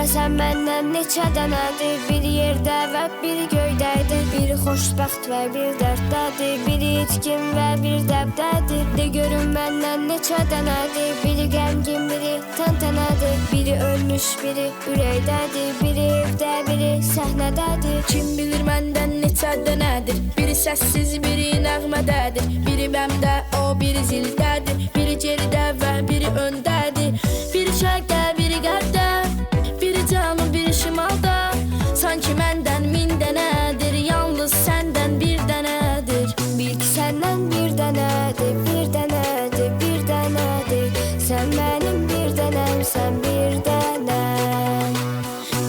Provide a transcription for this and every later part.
Görəsən məndən neçə dənədir, biri yerdə və biri göydədir. Biri xoşbəxt və bir dərddədir, biri itkin və bir dəbdədir. De görüm məndən neçə dənədir, biri qəmgin, biri təntənədir. Biri ölmüş, biri ürəkdədir, biri evdə, biri səhnədədir. Kim bilir məndən neçə dənədir, biri səssiz, biri nəğmədədir. Biri məmdə, o biri zildədir, biri geridə və biri öndədir. Biri şərqdə, biri qərbdə, biri cənub, biri şimalda. Sanki məndən min dənədir, yalnız səndən bir dənədir. Bil ki səndən bir dənədir, bir dənədir, bir dənədir. Sən mənim bir dənəm, sən bir dənəm.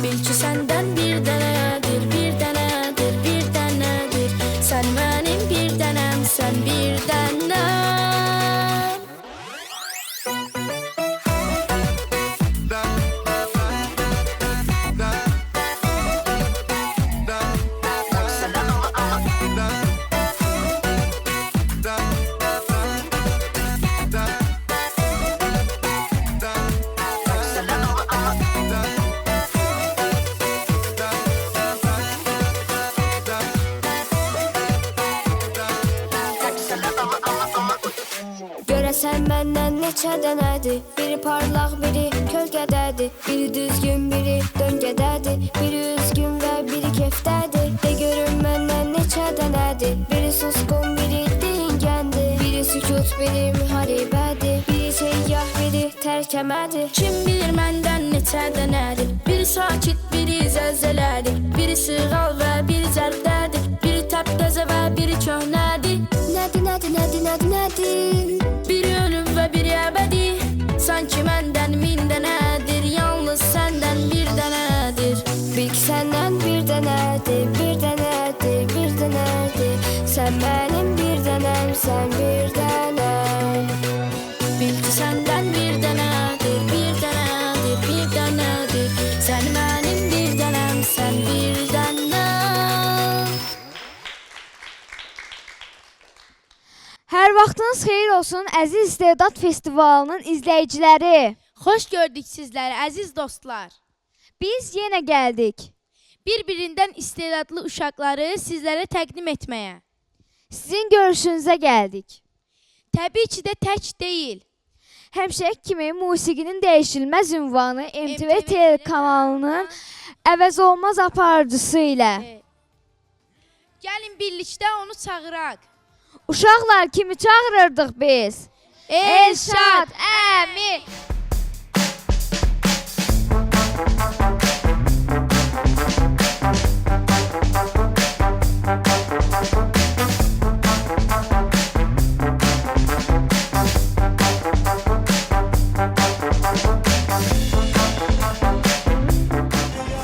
Bil ki səndən bir dənədir, bir dənədir, bir dənədir. Sən mənim bir dənəm, sən bir dənəm. Görəsən məndən neçə dənədir, biri parlaq, biri kölgədədir. Biri düzgün, biri döngədədir, biri üzgün və biri kefdədir. De görüm məndən neçə dənədir, biri susqun, biri dingəndir. Biri sükut, biri müharibədir, biri seyyah, biri tərkəmədir. Kim bilir məndən neçə dənədir, biri sakit, biri zəlzələdir. Biri sığal və biri zərdədir, biri təptəzə və biri köhnədir. Nədir, nədir, nədir, nədir, nədir? Biri ölüm və biri əbədi. Sanki məndən min dənədir, yalnız səndən bir dənədir. Bil ki səndən bir dənədir, bir dənədir, bir dənədir. Sən mənim bir dənəm, sən bir dənəm. Bil ki səndən bir dənədir, bir dənədir, bir dənədir. Sən mənim bir dənəm, sən bir dənəm. Hər vaxtınız xeyir olsun Əziz İstedad Festivalının izləyiciləri. Xoş gördük sizləri, əziz dostlar. Biz yenə gəldik. Bir-birindən istedadlı uşaqları sizlərə təqdim etməyə. Sizin görüşünüzə gəldik. Təbii ki də tək deyil. Həmişəki kimi musiqinin dəyişilməz ünvanı MTV telekanalının əvəz olmaz aparıcısı ilə. Gəlin birlikdə onu çağıraq. Uşaqlar kimi çağırırdıq biz? Elşad Əmi.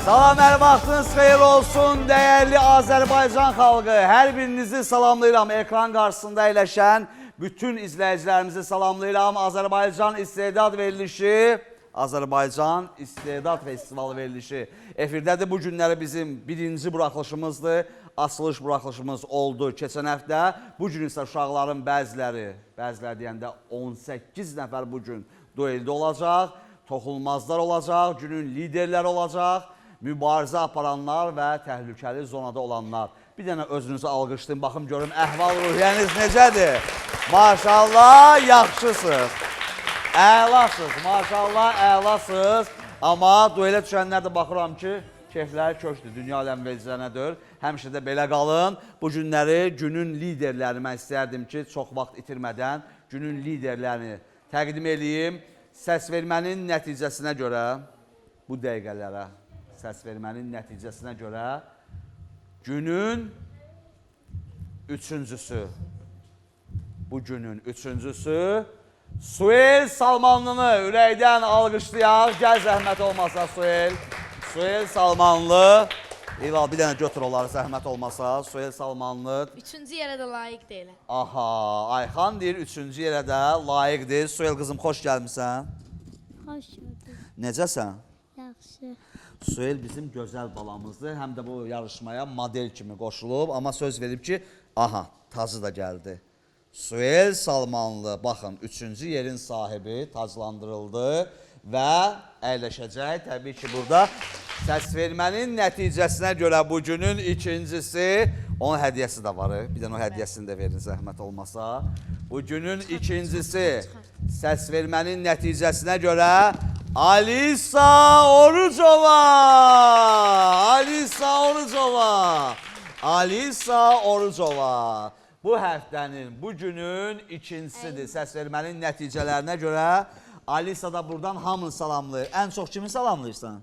Salam, hər vaxtınız xeyir olsun, dəyərli Azərbaycan xalqı. Hər birinizi salamlayıram. Ekran qarşısında əyləşən bütün izləyicilərimizi salamlayıram. Azərbaycan İstedad Verilişi, Azərbaycan İstedad Festivalı verilişi efirdədir. Bu günləri bizim birinci buraxılışımızdır. Açılış buraxılışımız oldu keçən həftə. Bu gün isə uşaqların bəziləri deyəndə 18 nəfər bu gün dueldə olacaq. Toxunulmazlar olacaq, günün liderləri olacaq. Mübarizə aparanlar və təhlükəli zonada olanlar. Bir dənə özünüzü alqışlayın, baxım görüm əhval-ruhiyyəniz necədir? Maşallah, yaxşısınız. Əlasınız, maşallah, əlasınız. Amma duelə düşənlər də baxıram ki, keyfləri köşdür, dünya ələnvericilərinədir. Həmişə də belə qalın. Bu günləri günün liderlərini mən istərdim ki, çox vaxt itirmədən günün liderlərini təqdim edeyim. Səs vermənin nəticəsinə görə, bu dəqiqələrə, səs vermənin nəticəsinə görə günün üçüncüsü, bu günün üçüncüsü Suel Salmanlını ürəkdən alqışlayaq. Gəl zəhmət olmasa Suel. Suel Salmanlı. Eyvallah, bir dənə götür onları zəhmət olmasa. Suel Salmanlı. Üçüncü yerə də layiq deyil. Aha, Ayxan deyir, üçüncü yerə də layiqdir. Suel qızım, xoş gəlmişsən. Xoş gördük. Necəsən? Yaxşı. Suel bizim gözəl balamızdır. Həm də bu yarışmaya model kimi qoşulub. Amma söz verib ki, aha, tacı da gəldi. Suel Salmanlı, baxın, üçüncü yerin sahibi taclandırıldı. və əyləşəcək. Təbii ki, burada səs vermənin nəticəsinə görə bu günün ikincisi, onun hədiyyəsi də var. Bir dənə o hədiyyəsini də verin, zəhmət olmasa. Bu günün ikincisi, səs vermənin nəticəsinə görə Alisa Orucova! Alisa Orucova! Alisa Orucova! Bu həftənin, bu günün ikincisidir. Səs vermənin nəticələrinə görə Alisa da buradan hamını salamlayır. Ən çox kimi salamlayırsan?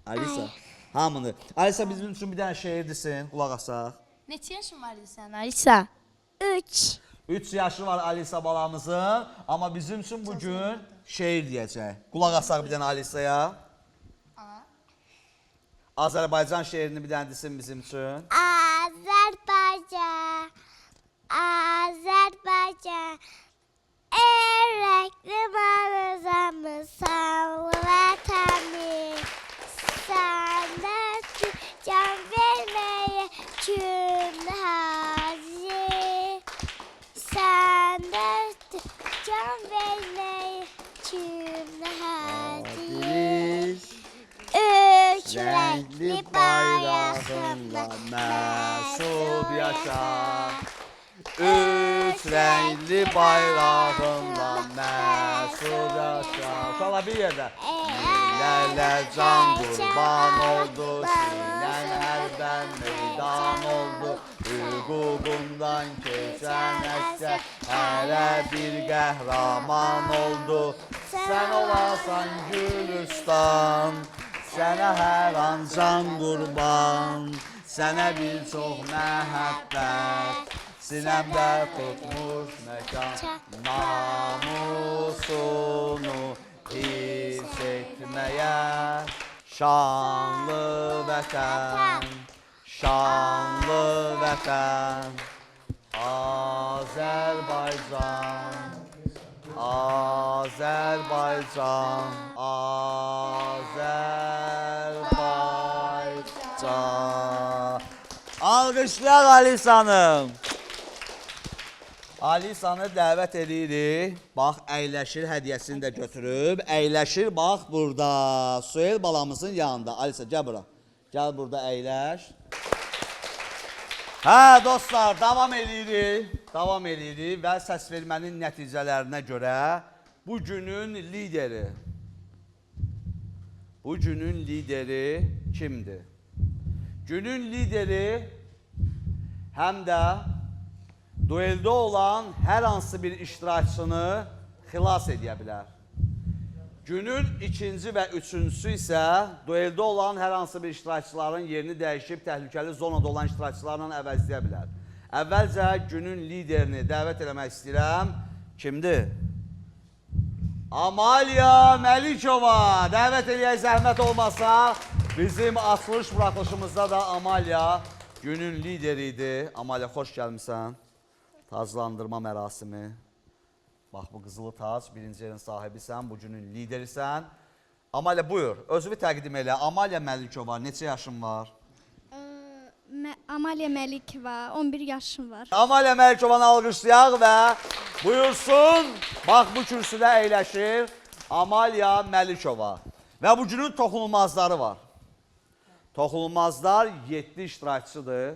Alisa. Hamını. Alisa bizim üçün bir dənə şeir desin, qulaq asaq. Neçə yaşın var sən Alisa? 3. 3 yaşı var Alisa balamızın, amma bizim üçün bugün şeir deyəcək. Qulaq asaq bir dənə Alisaya. Azərbaycan şeirini bir dənə desin bizim üçün. Azerbaycan, Azerbaycan, erekli manızamızsan vatani. Senden can vermeye kim hazır? Senden can vermeye kim hazır? Üç renkli bayrağımla mesut yaşa. Üç renkli bayrağımla mesut yaşa. Şala bir yerdə. Minlərlə can qurban oldu, sinən hərdən meydan oldu. Hüququndan keçən əksər hələ bir qəhrəman oldu. Sən olasan Gülüstan, sənə hər an can qurban. Sənə bir çox məhəbbət, sinəmdə tutmuş məkan. Namusunu hiss etməyə, şanlı vətən, şanlı vətən. Azərbaycan, Azərbaycan, Azərbaycan. Alqışlar Alisanı. Alisanı dəvət edirik. Bax, əyləşir, hədiyyəsini də götürüb. Əyləşir, bax, burada. Süheyl balamızın yanında. Alisa, gəl bura. Gəl burada əyləş. Hə, dostlar, davam edirik. Davam edirik və səs vermənin nəticələrinə görə bu günün lideri. Bu günün lideri kimdir? Günün lideri həm də dueldə olan hər hansı bir iştirakçını xilas edə bilər. Günün ikinci və üçüncüsü isə dueldə olan hər hansı bir iştirakçıların yerini dəyişib təhlükəli zonada olan iştirakçılarla əvəzləyə bilər. Əvvəlcə günün liderini dəvət eləmək istəyirəm. Kimdir? Amalia Məlikova. Dəvət eləyək zəhmət olmasa. Bizim açılış buraxılışımızda da Amalia günün lideri idi. Amalia, xoş gəlmişsən. Taclandırma mərasimi. Bax, bu qızılı tac, birinci yerin sahibisən, bu günün liderisən. Amalia, buyur, özünü təqdim elə. Amalia Məlikova, neçə yaşın var? Amalia Məlikova, 11 yaşım var. Amalia Məlikovanı alqışlayaq və buyursun. Bax, bu kürsüdə əyləşir Amalia Məlikova. Və bu günün toxunulmazları var. Toxunulmazlar 7 iştirakçıdır.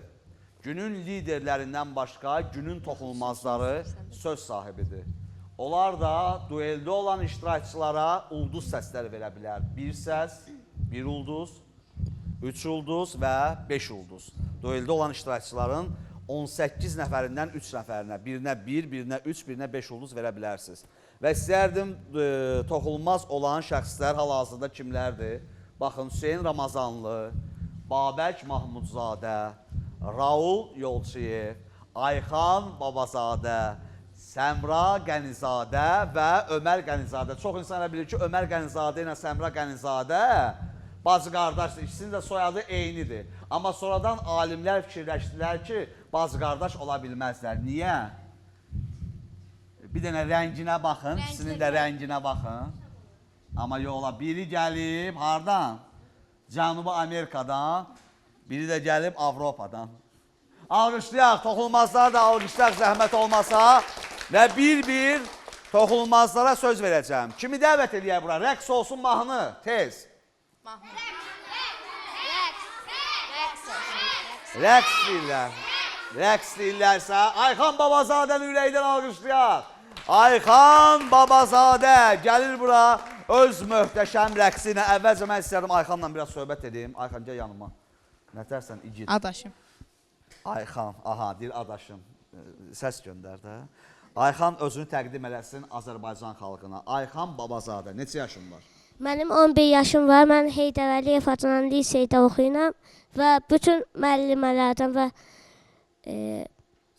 Günün liderlərindən başqa günün toxunulmazları söz sahibidir. Onlar da dueldə olan iştirakçılara ulduz səsləri verə bilər. 1 səs, 1 ulduz, 3 ulduz və 5 ulduz. Dueldə olan iştirakçıların 18 nəfərindən 3 nəfərinə, birinə 1, birinə 3, birinə 5 ulduz verə bilərsiniz. Və istəyərdim toxunulmaz olan şəxslər hal-hazırda kimlərdir? Baxın, Hüseyin Ramazanlı, Babək Mahmudzadə, Raul Yolçiyev, Ayxan Babazadə, Səmra Qənizadə və Ömər Qənizadə. Çox insan bilir ki, Ömər Qənizadə ilə Səmra Qənizadə bacı qardaşdır. İkisinin də soyadı eynidir. Amma sonradan alimlər fikirləşdilər ki, bacı qardaş ola bilməzlər. Niyə? Bir dənə rənginə baxın, ikisinin də rənginə baxın. Amma yola biri gəlib, hardan? Cənubi Amerikadan, biri də gəlib Avropadan. Alqışlayaq, toxunulmazlar da alqışlayaq zəhmət olmasa və bir-bir Toxunulmazlara söz verəcəm. Kimi dəvət eləyər bura? Rəqs olsun, mahnı, tez. Rəqs deyirlər. Rəqs deyirlərsə, Ayxan Babazadəni ürəkdən alqışlayaq. Ayxan Babazadə gəlir bura öz möhtəşəm rəqsi ilə. Əvvəlcə mən istəyərdim Ayxanla biraz söhbət edeyim. Ayxan, gəl yanıma. Nətərsən, igid. Adaşım. Ayxan, aha, deyir adaşım. Səs göndər də. Ayxan özünü təqdim eləsin Azərbaycan xalqına. Ayxan Babazadə, neçə yaşın var? Mənim 11 yaşım var. Mən Heydər Əliyev adlanan liseydə oxuyuram və bütün müəllimələrdən və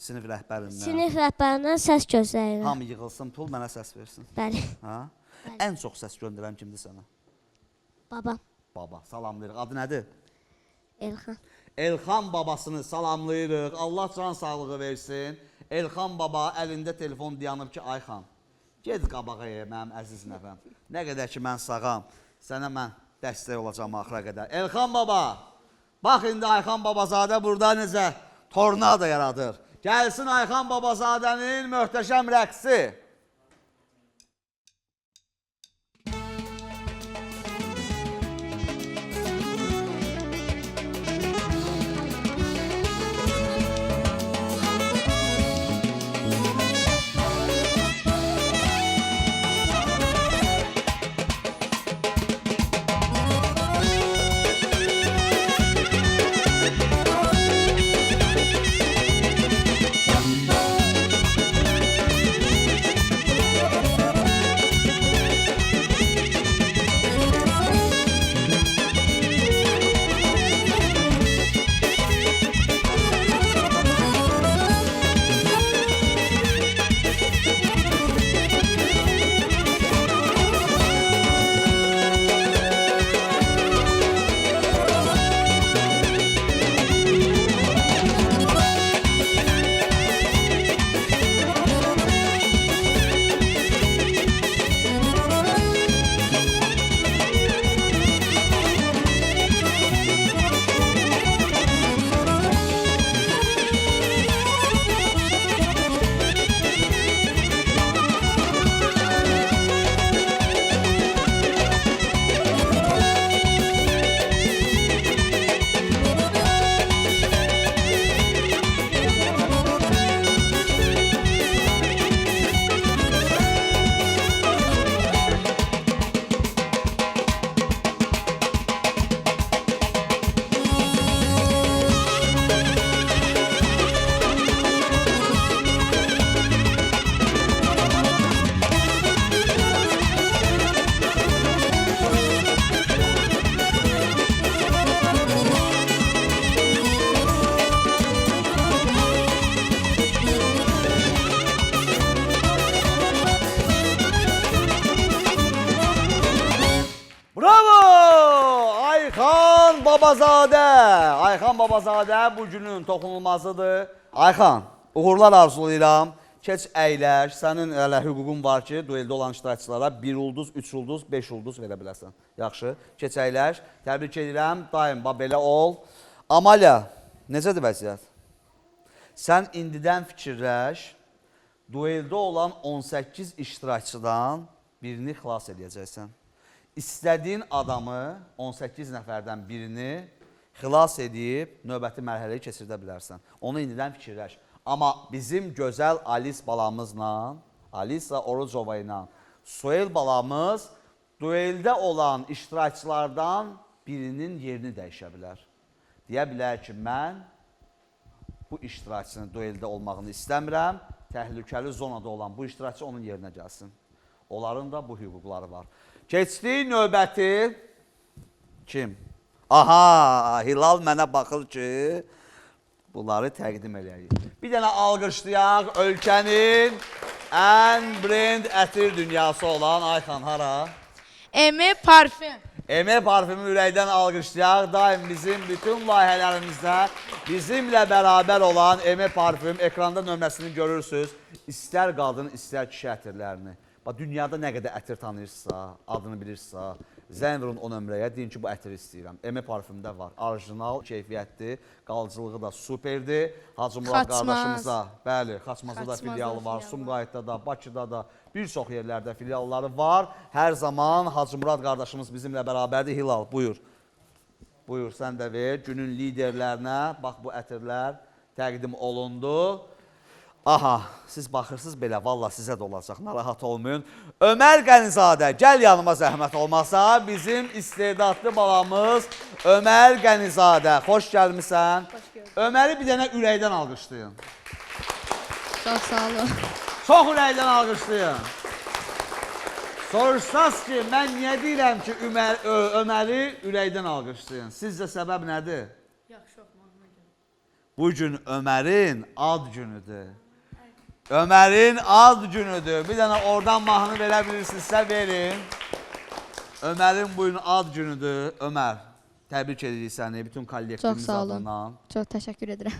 Sinif rəhbərindən. sinif rəhbərindən səs gözləyirəm. Hamı yığılsın, pul mənə səs versin. Bəli. Ha? Ən çox səs göndərən kimdir sənə? Babam Baba, salamlayırıq. Adı nədir? Elxan. Elxan babasını salamlayırıq. Allah can sağlığı versin. Elxan baba əlində telefon dayanıb ki, Ayxan, ged qabağa mənim əziz nəvəm. Nə qədər ki mən sağam, sənə mən dəstək olacağım axıra qədər. Elxan baba, bax indi Ayxan Babazadə burada necə tornado yaradır. Gəlsin Ayxan Babazadənin möhtəşəm rəqsi. Babazadə, Ayxan Babazadə bu günün toxunulmazıdır. Ayxan, uğurlar arzulayıram. Keç əyləş, sənin hələ hüququn var ki, dueldə olan iştirakçılara 1 ulduz, 3 ulduz, 5 ulduz verə biləsən. Yaxşı, keç əyləş. Təbrik edirəm, daim belə ol. Amalya, necədir vəziyyət? Sən indidən fikirləş, dueldə olan 18 iştirakçıdan birini xilas edəcəksən. İstədiyin adamı, 18 nəfərdən birini xilas edib növbəti mərhələyi keçirdə bilərsən. Onu indidən fikirləş. Amma bizim gözəl Alis balamızla, Alisa Orucova ilə Suel balamız dueldə olan iştirakçılardan birinin yerini dəyişə bilər. Deyə bilər ki, mən bu iştirakçının dueldə olmağını istəmirəm, təhlükəli zonada olan bu iştirakçı onun yerinə gəlsin. Onların da bu hüquqları var. Keçdik növbəti kim? Aha, Hilal mənə baxır ki, bunları təqdim eləyək. Bir dənə alqışlayaq ölkənin ən brend ətir dünyası olan Ayxan hara? Eme parfüm. Eme parfümü ürəkdən alqışlayaq. Daim bizim bütün layihələrimizdə bizimlə bərabər olan Eme parfüm ekranda nömrəsini görürsünüz. İstər qadın, istər kişi ətirlərini. Dünyada nə qədər ətir tanıyırsa, adını bilirsə, Zəng vurun o nömrəyə, deyin ki, bu ətiri istəyirəm. Eme parfümdə var. Orijinal, keyfiyyətli, qalıcılığı da superdir. Hacı Murad Xaçmaz. qardaşımız da, bəli, Xaçmazda da Xaçmazda filialı var, filialı Sumqayıtda da, Bakıda da, bir çox yerlərdə filialları var. Hər zaman Hacı Murad qardaşımız bizimlə bərabərdir. Hilal, buyur. Buyur, sən də ver. Günün liderlərinə, bax bu ətirlər təqdim olundu. Aha, siz baxırsınız belə, valla sizə də olacaq, narahat olmayın. Ömər Qənizadə, gəl yanıma zəhmət olmasa, bizim istedadlı balamız Ömər Qənizadə. Xoş gəlmisən. Öməri bir dənə ürəkdən alqışlayın. Çox sağ olun. Çox ürəkdən alqışlayın. Soruşsaz ki, mən niyə deyirəm ki, Öməri ürəkdən alqışlayın? Sizcə səbəb nədir? Bugün Ömərin ad günüdür. Ömərin ad günüdür. Bir dənə oradan mahnı verə bilirsinizsə verin. Ömərin bugün ad günüdür. Ömər, təbrik edirik səni bütün kollektivimiz Çox sağ olun. adından. Çox təşəkkür edirəm.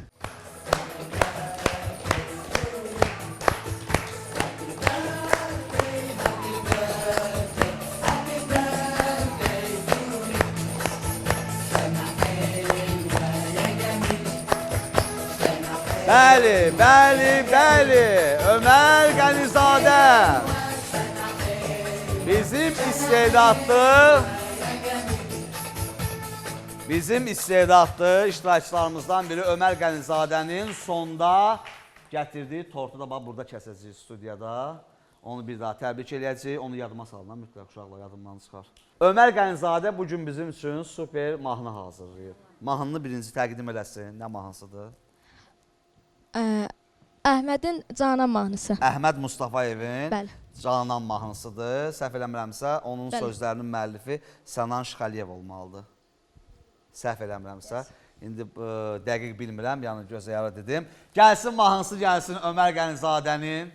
Bəli, bəli, bəli. Ömər Qənizadə. Bizim istedadlı iştirakçılarımızdan biri Ömər Qənizadənin sonda gətirdiyi tortu da bax burada kəsəcəyik studiyada. Onu bir daha təbrik eləyəcəyik. Onu yadıma salın, mütləq uşaqlar yadımdan çıxar. Ömər Qənizadə bugün bizim üçün super mahnı hazırlayıb. Mahnını birinci təqdim eləsin. Nə mahnısıdır? Əhmədin Canan mahnısı. Əhməd Mustafayevin Bəli. Canan mahnısıdır. Səhv eləmirəmsə, onun Bəli. sözlərinin müəllifi Sənan Şıxəliyev olmalıdır. Səhv eləmirəmsə. İndi dəqiq bilmirəm, yəni gözəyara dedim. Gəlsin mahnısı gəlsin Ömər Qənizadənin.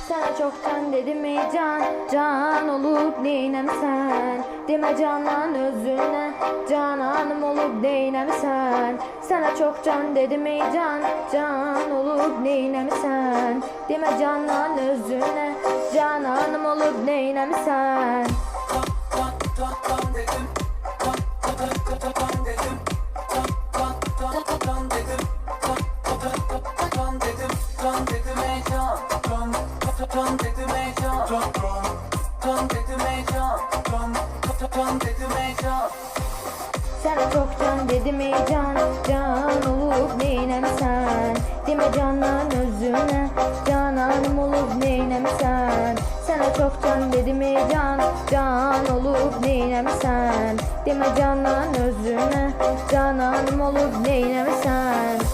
Sana çoktan dedim ey can, can olup neynəmsən? Demə canan özünə, cananım olub neynəmsən? Sana çok can dedim ey can, can olup neynəmsən? Demə canan özünə, cananım olub neynəmsən? Sana çok can dedim ey can, can olup neynəmsən? Demə canan özünə, cananım olub neynəmsən? Sana çok can dedim ey can, can olup neynəmsən? Demə canan özünə, cananım olub neynəmsən?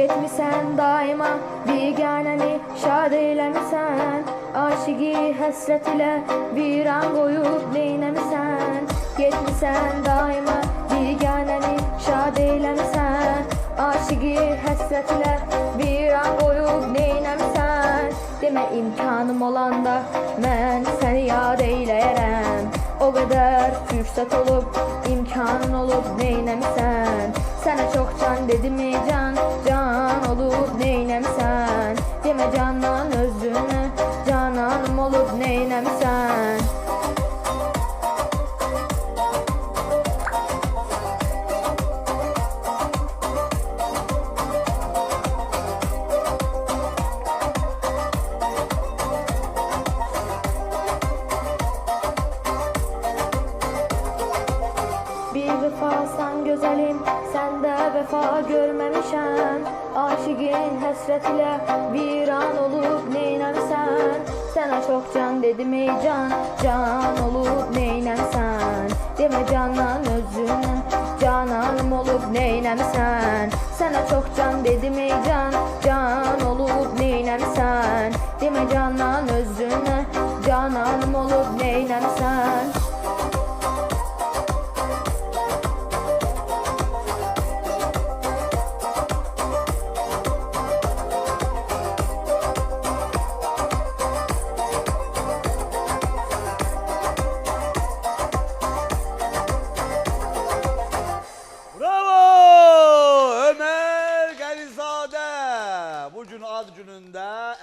Getmisən daima biganəni şad eyləmisən? Aşıqi həsrət ilə viran qoyub neynəmisən? Getmisən daima biganəni şad eyləmisən? Aşıqi həsrət ilə viran qoyub neynəmisən? Demə imkanım olanda mən səni yad eyləyərəm. O qədər fürsət olub, imkanın olub neynəmisən? Sənə çox can dedim ey can, can olub neynəmisən? Demə canan özünə, cananım olub neynəmisən? Bir vefasan gözəlim, səndə vəfa görməmişəm. Aşıqin həsrət ilə viran olub neynəmsən? Sənə çox can dedim ey can, can olub neynəmsən? Demə canan özünə, Cananım olub neynəmsən? Sənə çox can dedim ey can, can olub neynəmsən? Demə canan özünə, cananım olub neynəmsən?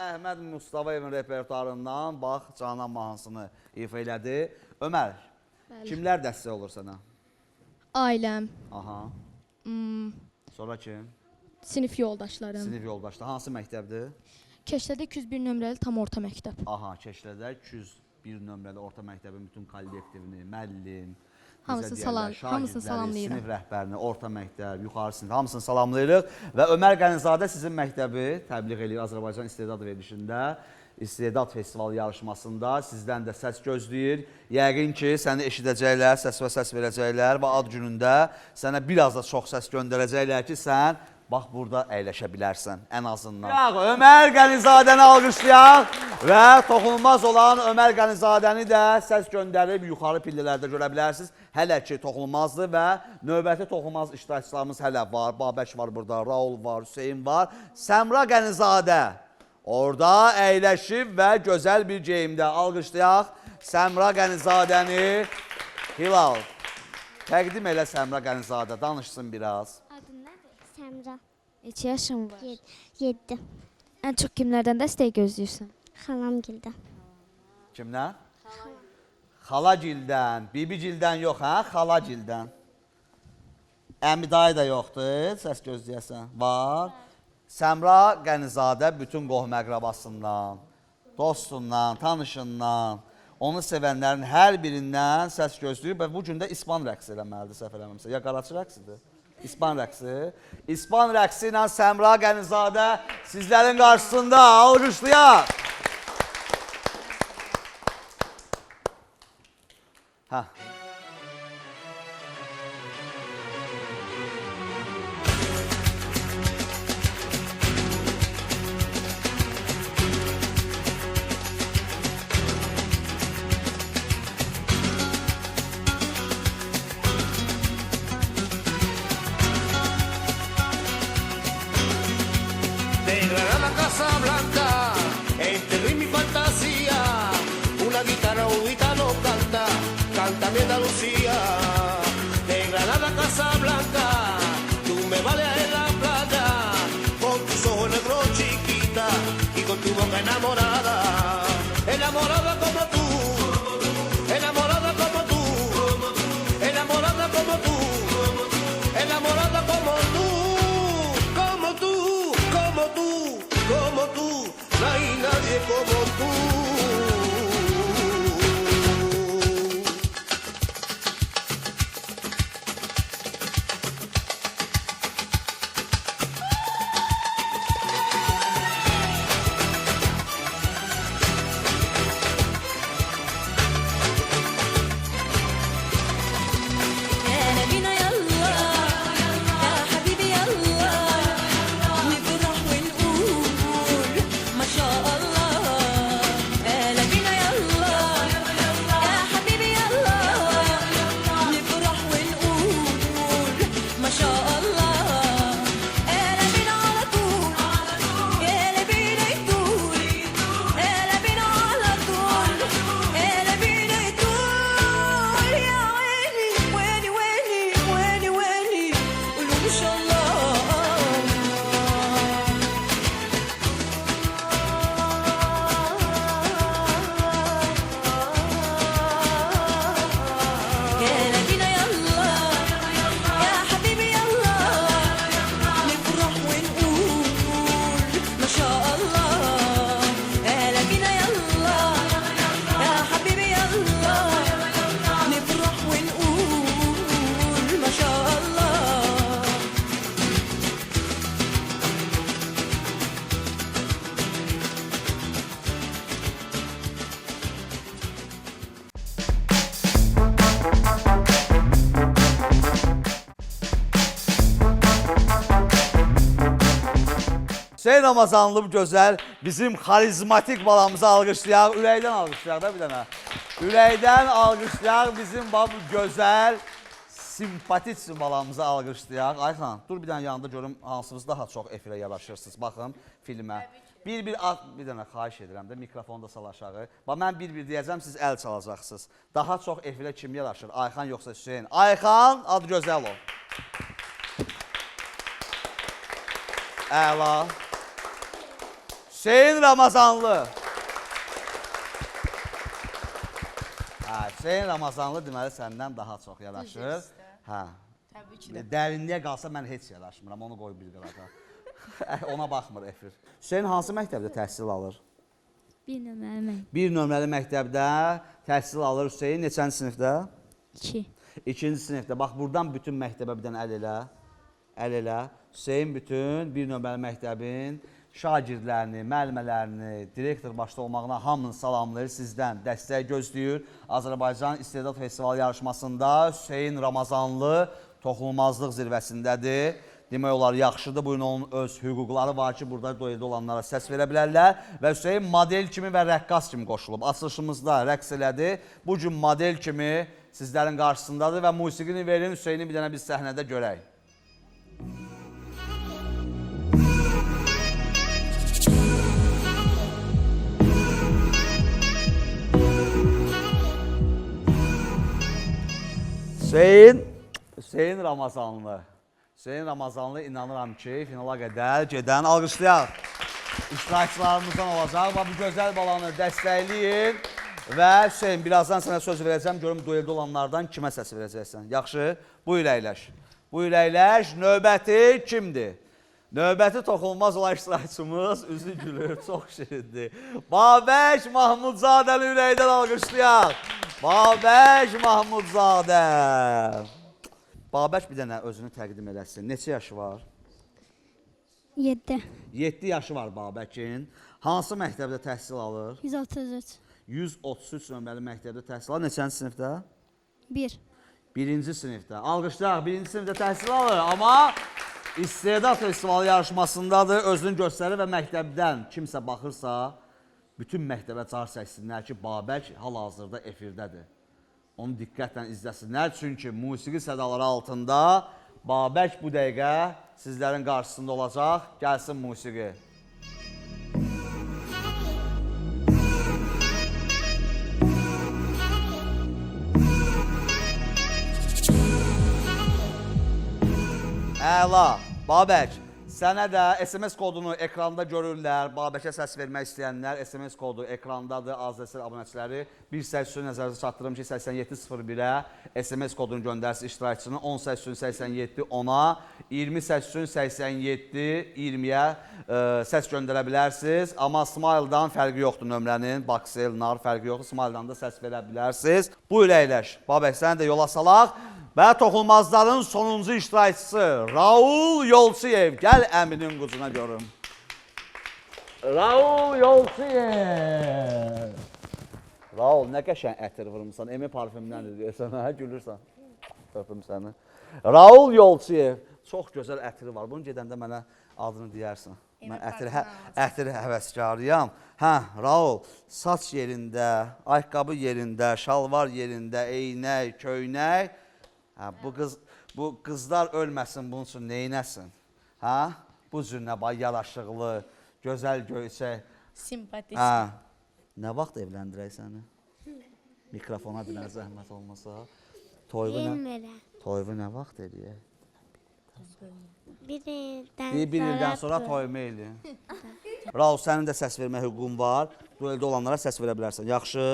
Əhməd Mustafayevin repertuarından bax Canan mahnısını ifa elədi. Ömər, kimlər dəstək olur sənə? Ailəm, Aha. Sonra kim? sinif yoldaşlarım. Sinif yoldaşlar. Hansı məktəbdir? Keşlədə 201 nömrəli tam orta məktəb. Aha, Keşlədə 201 nömrəli orta məktəbin bütün kollektivini, müəllim, Hamısını salamlayırıq. Sinif rəhbərini, orta məktəb, yuxarı sinif hamısını salamlayırıq və Ömər Qənizadə sizin məktəbi təbliğ edir Azərbaycan İstedad verilişində, İstedad Festivalı yarışmasında sizdən də səs gözləyir. Yəqin ki, səni eşidəcəklər, səs və səs verəcəklər və ad günündə sənə biraz da çox səs göndərəcəklər ki, sən bax burada əyləşə bilərsən ən azından. Ömər Qənizadəni alqışlayaq və toxunulmaz olan Ömər Qənizadəni də səs göndərib yuxarı pillələrdə görə bilərsiniz. Hələ ki toxunulmazdır və növbəti toxunulmaz iştirakçılarımız hələ var. Babək var burada, Raul var, Hüseyin var. Səmra Qənizadə orada əyləşib və gözəl bir geyimdə alqışlayaq Səmra Qənizadəni. Hilal, təqdim elə Səmra Qənizadə, danışsın biraz. Adın nədir? Səmra. Neçə yaşın var? 7. Ən çox kimlərdən dəstək gözləyirsən? Xalamgildə. Kimdən? Xalagildən, bibigildən yox, hə? Xalagildən. Əmi dayı da yoxdur, səs gözləyəsən. Var. Səmra Qənizadə bütün qohum-əqrabasından, dostundan, tanışından, onu sevənlərin hər birindən səs gözləyir və bu gün də İspan rəqsi eləməlidir, səhv eləməmsə. Ya qaraçı rəqsidir? İspan rəqsi. İspan rəqsi ilə Səmra Qənizadə sizlərin qarşısında alqışlayaq. Hə. De Granada a Casablanca, entre ritmo y fantasía, una guitarra un gitano canta, canta mi Andalucía. De Granada a Casablanca, tú me vales en la playa, con tus ojos negros chiquita y con tu boca enamorada, enamorada como tú, enamorada como tú, enamorada como tú, enamorada como tú. Como tú, no hay nadie como tú. Hüseyn Ramazanlı bu gözəl bizim xarizmatik balamızı alqışlayaq. Ürəkdən alqışlayaq da bir dənə. Ürəkdən alqışlayaq bizim bu gözəl simpatik balamızı alqışlayaq. Ayxan, dur bir dənə yanında görüm hansınız daha çox efirə yaraşırsınız. Baxın filmə. Bir dənə xahiş edirəm də mikrofonu da sal aşağı. Bax mən bir deyəcəm, siz əl çalacaqsınız. Daha çox efirə kim yaraşır? Ayxan yoxsa Hüseyn? Ayxan, adı gözəl ol. Əla. Hüseyn Ramazanlı. Hüseyn Ramazanlı deməli səndən daha çox yaraşır. Hə. Təbii ki də. Dərinliyə qalsa mən heç yaraşmıram, onu qoy bir qırağa. Ona baxmır efir. Hüseyn hansı məktəbdə təhsil alır? Bir nömrəli məktəb. Bir nömrəli məktəbdə təhsil alır Hüseyn. Neçənci sinifdə? 2. İkinci sinifdə. Bax, buradan bütün məktəbə bir dənə əl elə. Əl elə. Hüseyn bütün bir nömrəli məktəbin şagirdlərini, müəllimələrini, direktor başda olmağına hamını salamlayır. Sizdən dəstək gözləyir. Azərbaycan İstedad Festivalı yarışmasında Hüseyn Ramazanlı toxunulmazlıq zirvəsindədir. Demək olar, yaxşıdır. Bugün onun öz hüquqları var ki, burada dueldə olanlara səs verə bilərlər. Və Hüseyn model kimi və rəqqas kimi qoşulub. Açılışımızda rəqs elədi. Bu gün model kimi sizlərin qarşısındadır və musiqini verin, Hüseyni bir dənə biz səhnədə görək. Hüseyn Ramazanlı. Hüseyn Ramazanlı inanıram ki, finala qədər gedən alqışlayaq. İştirakçılarımızdan olacaq. Bu gözəl balanı dəstəkləyin. Və Hüseyn, birazdan sənə söz verəcəm. Görüm, dueldə olanlardan kimə səs verəcəksən. Yaxşı, buyur əyləş. Buyur əyləş. Növbəti kimdir? Növbəti toxunulmaz olan iştirakçımız üzü gülür, çox şirindir. Babək Mahmudzadəni ürəkdən alqışlayaq. Babək Mahmudzadə. Babək bir dənə özünü təqdim eləsin. Neçə yaşı var? 7. 7 yaşı var Babəkin. Hansı məktəbdə təhsil alır? 133. 133 nömrəli məktəbdə təhsil alır. Neçənci sinifdə? 1. Birinci sinifdə. Alqışlayaq, birinci sinifdə təhsil alır. Amma İstedad Festivalı yarışmasındadır. Özünü göstərir və məktəbdən kimsə baxırsa, bütün məktəbə çağır çəksinlər ki, Babək hal-hazırda efirdədir. Onu diqqətlə izləsinlər. Çünki musiqi sədaları altında Babək bu dəqiqə sizlərin qarşısında olacaq. Gəlsin musiqi. Əla. Babək, sənə də SMS kodunu ekranda görürlər. Babəkə səs vermək istəyənlər SMS kodu ekrandadır. AZS abunəçiləri bir səs üçün nəzərinizə çatdırım ki, 8701-ə SMS kodunu göndərsin iştirakçının. 10 səs üçün 87 10-a, 20 səs üçün 87 20-yə səs göndərə bilərsiniz. Amma Smile-dan fərqi yoxdur nömrənin. Baksel, nar fərqi yoxdur. Smile-dan da səs verə bilərsiniz. Buyur əyləş. Babək, səni də yola salaq. Və toxunulmazların sonuncu iştirakçısı Raul Yolçiyev. Gəl əminin qucuna görüm. Raul Yolçiyev. Raul, nə qəşən ətir vurmuşsan. Emi parfümdən deyirsən, hə? Gülürsən. Öpüm səni. Raul Yolçiyev. Çox gözəl ətiri var. Bunu gedəndə mənə adını deyərsən. Mən ətir həvəskarıyam. Hə, Raul, saç yerində, ayaqqabı yerində, şalvar yerində, eynək, köynək. Hə, bu qızlar ölməsin, bunun üçün neynəsin? Hə? Bu cür nə bax, yaraşıqlı, gözəl göyçək. Simpatik. Hə. Nə vaxt evləndirək səni? Mikrofona bir dənə zəhmət olmasa. Toyuvu nə vaxt eləyək? Bir ildən sonra toyumu eləyək. Raul, sənin də səs vermə hüququn var. Dueldə olanlara səs verə bilərsən. Yaxşı,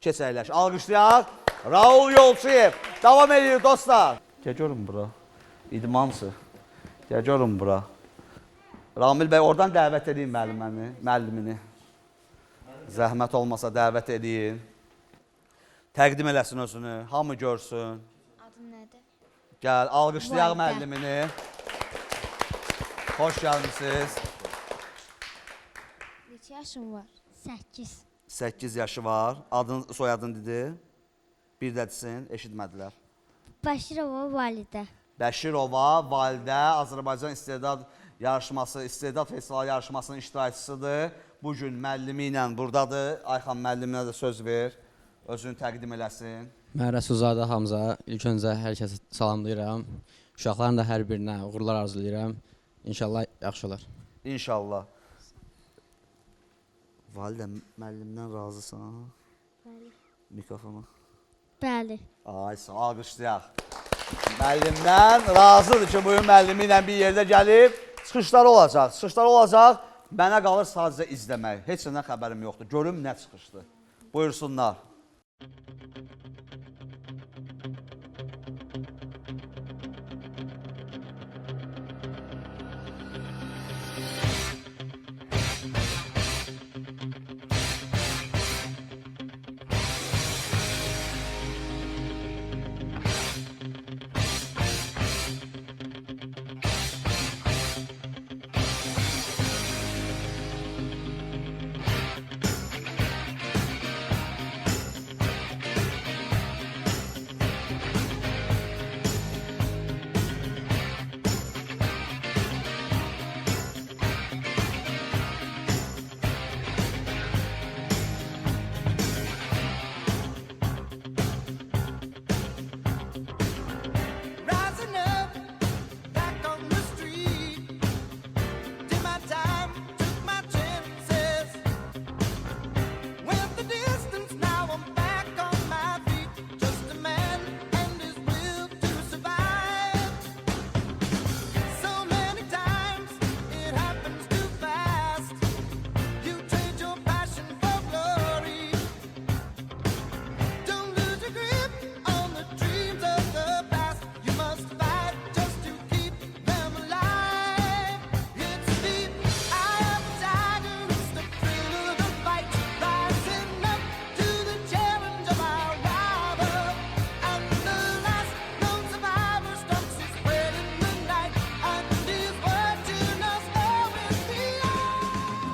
keç əyləş. Alqışlayaq. Raul Yolçiyev. Davam ediyor dostlar. Gəl görün bura. İdmançı. Gəl görün bura. Ramil bəy, oradan dəvət edin müəllimini. Zəhmət olmasa dəvət edin. Təqdim eləsin özünü. Hamı görsün. Adın nədir? Gəl, alqışlayaq müəllimini. Xoş gəlmişsiniz. Neçə yaşın var? 8. 8 yaşı var. Adın, soyadın dedi. Bir də desin, eşitmədilər. Bəşirova Validə. Bəşirova Validə Azərbaycan İstedad yarışması, İstedad Festivalı yarışmasının iştirakçısıdır. Bugün müəllimi ilə buradadır. Ayxan müəlliminə də söz ver, özünü təqdim eləsin. Mən Rəsulzadə Hamza, ilk öncə hər kəsi salamlayıram. Uşaqların da hər birinə uğurlar arzulayıram. İnşallah yaxşı olar. İnşallah. Validə, müəllimdən razısan? Bəli. Mikrofonu. Bəli. Ay, sağ alqışlayaq. Müəllimdən razıdır ki, bugün müəllimi ilə bir yerdə gəlib. Çıxışları olacaq. Çıxışları olacaq. Mənə qalır sadəcə izləmək. Heç nədən xəbərim yoxdur. Görüm nə çıxışdı. Buyursunlar.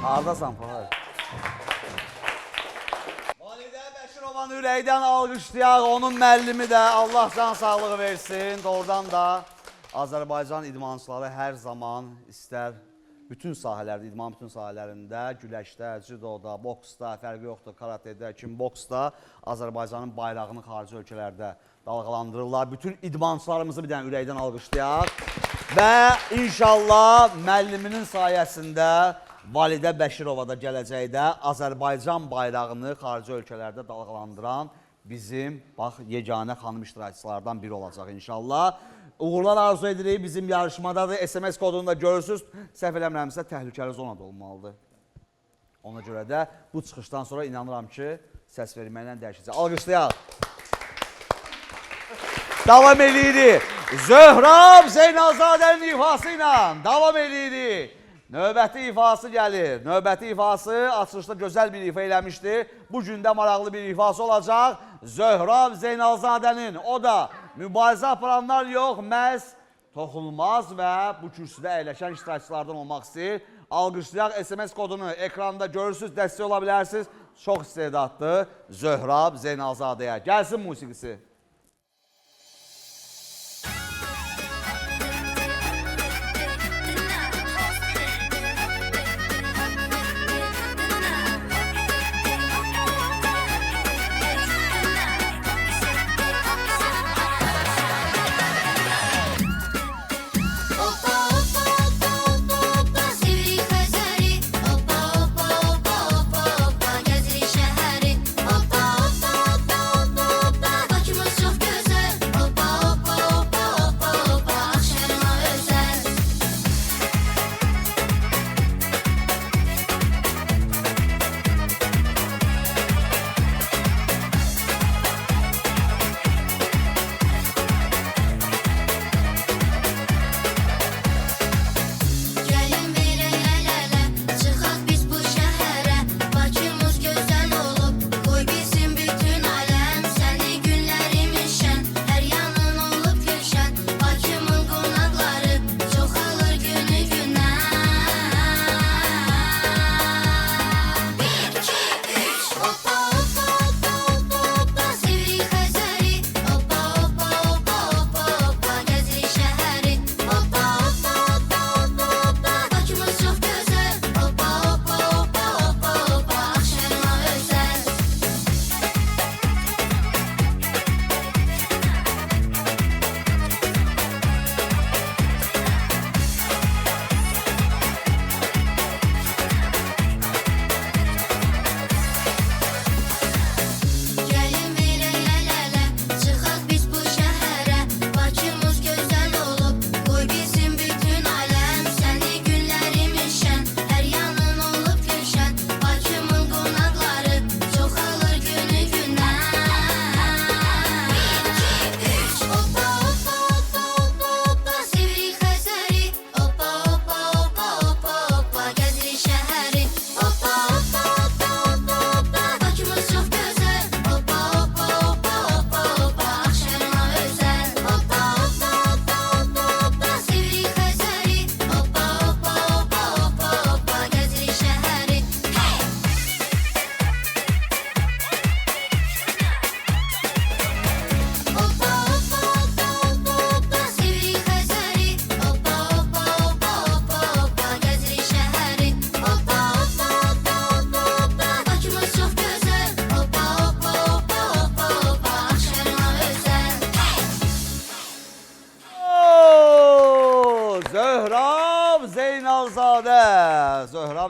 Hardasan Fahar? Validə Bəşirovanı ürəkdən alqışlayaq, onun müəllimi də Allah can sağlığı versin. Doğrudan da Azərbaycan idmançıları hər zaman istər bütün sahələrdə, idman bütün sahələrində, güləşdə, judoda, boksda, fərqi yoxdur, karatedə, kimboksda Azərbaycanın bayrağını xarici ölkələrdə dalğalandırırlar. Bütün idmançılarımızı bir dənə ürəkdən alqışlayaq və inşallah müəlliminin sayəsində Validə Bəşirova da gələcəkdə Azərbaycan bayrağını xarici ölkələrdə dalğalandıran bizim bax yeganə xanım iştirakçılardan biri olacaq inşallah. Uğurlar arzu edirik bizim yarışmadadır. SMS kodunu da görürsünüz. Səhv eləmirəmsə təhlükəli zonada olmalıdır. Ona görə də bu çıxışdan sonra inanıram ki, səs verməklə dəyişəcək. Alqışlayaq. Davam edirik. Zöhrab Zeynalzadənin ifası ilə davam edirik. Növbəti ifası gəlir. Növbəti ifası açılışda gözəl bir ifa eləmişdi. Bu gün də maraqlı bir ifası olacaq. Zöhrab Zeynalzadənin. O da mübarizə aparanlar yox, məhz toxunulmaz və bu kürsüdə əyləşən iştirakçılardan olmaq istəyir. Alqışlayaq SMS kodunu ekranda görürsünüz, dəstək ola bilərsiniz. Çox istedadlı Zöhrab Zeynalzadəyə. Gəlsin musiqisi. Bakımız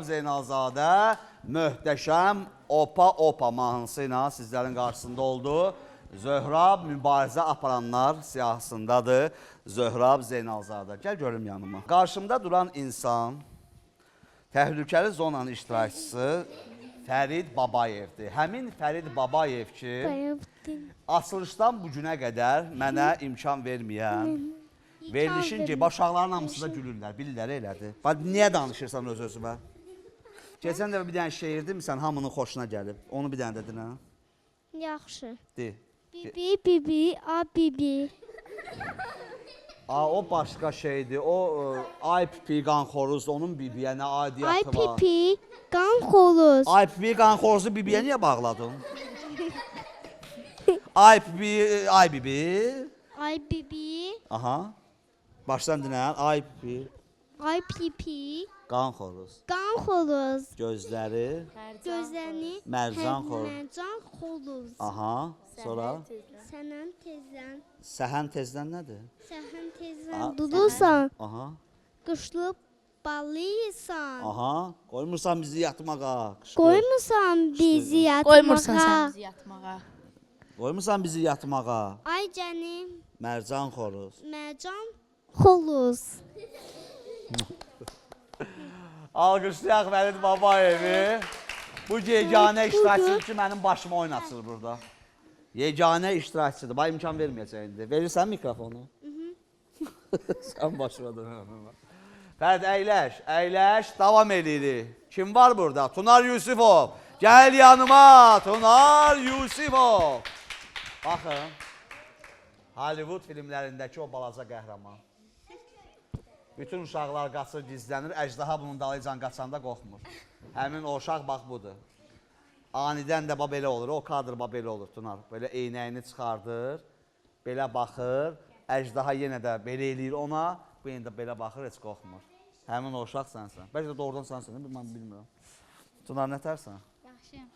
Zöhrab Zeynalzadə möhtəşəm Opa mahnısı ilə sizlərin qarşısında oldu. Zöhrab mübarizə aparanlar siyahısındadır. Zöhrab Zeynalzadə. Gəl görüm yanıma. Qarşımda duran insan təhlükəli zonanın iştirakçısı Fərid Babayevdir. Həmin Fərid Babayev ki, açılışdan bu günə qədər mənə imkan verməyən, verilişinci uşaqların hamısı da gülürlər, bilirlər elədir. Niyə danışırsan öz-özümə? Keçən dəfə bir dənə şeir demirsən, hamının xoşuna gəlib. Onu bir dənə dedin, hə? Yaxşı. De. Bibi, bibi, a bibi. O başqa şeydir. O ay pipi qanxoruz, onun bibiyə nə aidiyyatı var? Ay pipi, qanxoruz. Ay pipi qanxoruzu bibiyə niyə bağladın? Ay pipi, ay bibi. Ay bibi. Aha. Başdan dinlən. Ay pipi. Ay pipi. Qanxoruz. Qanxoruz. Gözləri. Gözlərini. Mərcan xoruz. Mərcan xoruz. Aha. Sonra. Sənən tezdən. Səhən tezdən nədir? Səhən tezdən durursan. Aha. Qışlıb balıysan. Aha. Qoymursan bizi yatmağa. Qoymursan bizi yatmağa. Qoymursan sən bizi yatmağa. Qoymursan bizi yatmağa. Ay canım. Mərcan xoruz. Mərcan xoruz. Alqışlayaq Fərid Babayevi. Bu yeganə iştirakçıdır ki, mənim başıma oynatsın burada. Yeganə iştirakçıdır. Bax, imkan verməyəcək indi. Verirsən mikrofonu? Sən başıma dönəm. Fərid, əyləş, davam edirik. Kim var burada? Tunar Yusifov. Gəl yanıma, Tunar Yusifov. Baxın, Hollywood filmlərindəki o balaca qəhrəman. Bütün uşaqlar qaçır, gizlənir, əjdaha bunun dalıcan qaçanda qorxmur. Həmin o uşaq bax budur. Anidən də belə olur, o kadr belə olur Tunar. Belə eynəyini çıxardır, belə baxır, əjdaha yenə də belə eləyir ona, bu yenə də belə baxır, heç qorxmur. Həmin o uşaq sənsən. Bəlkə də doğrudan sənsən, mən bilmirəm. Tunar, nətərsən? Yaxşıyam.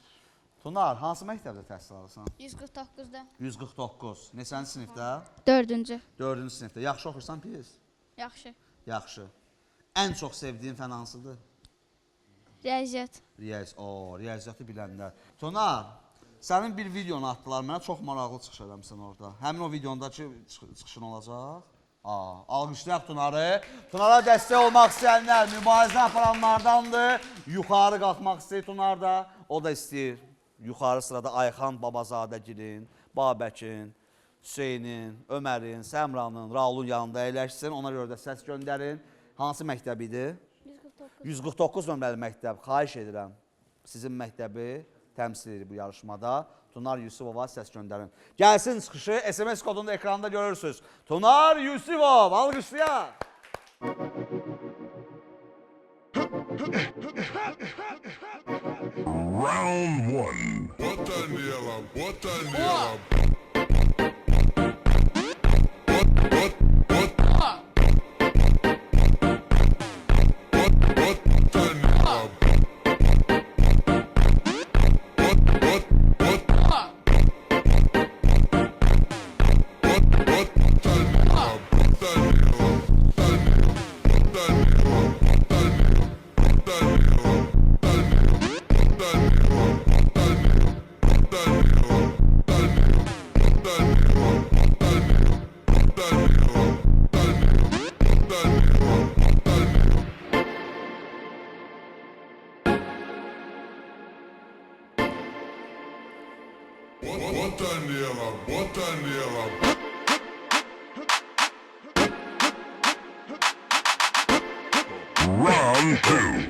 Tunar, hansı məktəbdə təhsil alırsan? 149-da. 149. Neçənci sinifdə? 4-cü. 4-cü sinifdə. Yaxşı oxursan pis? Yaxşı. Yaxşı. Ən çox sevdiyin fən hansıdır? Riyaziyyat. Riyaziyyatı bilənlər. Tunar, sənin bir videonu atdılar mənə, çox maraqlı çıxış eləmişsən orada. Həmin o videondakı çıxışın olacaq? Alqışlayaq Tunarı. Tunara dəstək olmaq istəyənlər, mübarizə aparanlardandır. Yuxarı qalxmaq istəyir Tunar da. O da istəyir. Yuxarı sırada Ayxan Babazadəgilin, Babəkin, Hüseynin, Ömərin, Səmranın, Raulun yanında əyləşsin. Ona görə də səs göndərin. Hansı məktəb idi? 149 nömrəli məktəb. Xahiş edirəm. Sizin məktəbi təmsil edir bu yarışmada. Tunar Yusifova səs göndərin. Gəlsin çıxışı, SMS kodunu ekranda görürsünüz. Tunar Yusifov, alqışlayaq. Round one. Botaneira. Round two.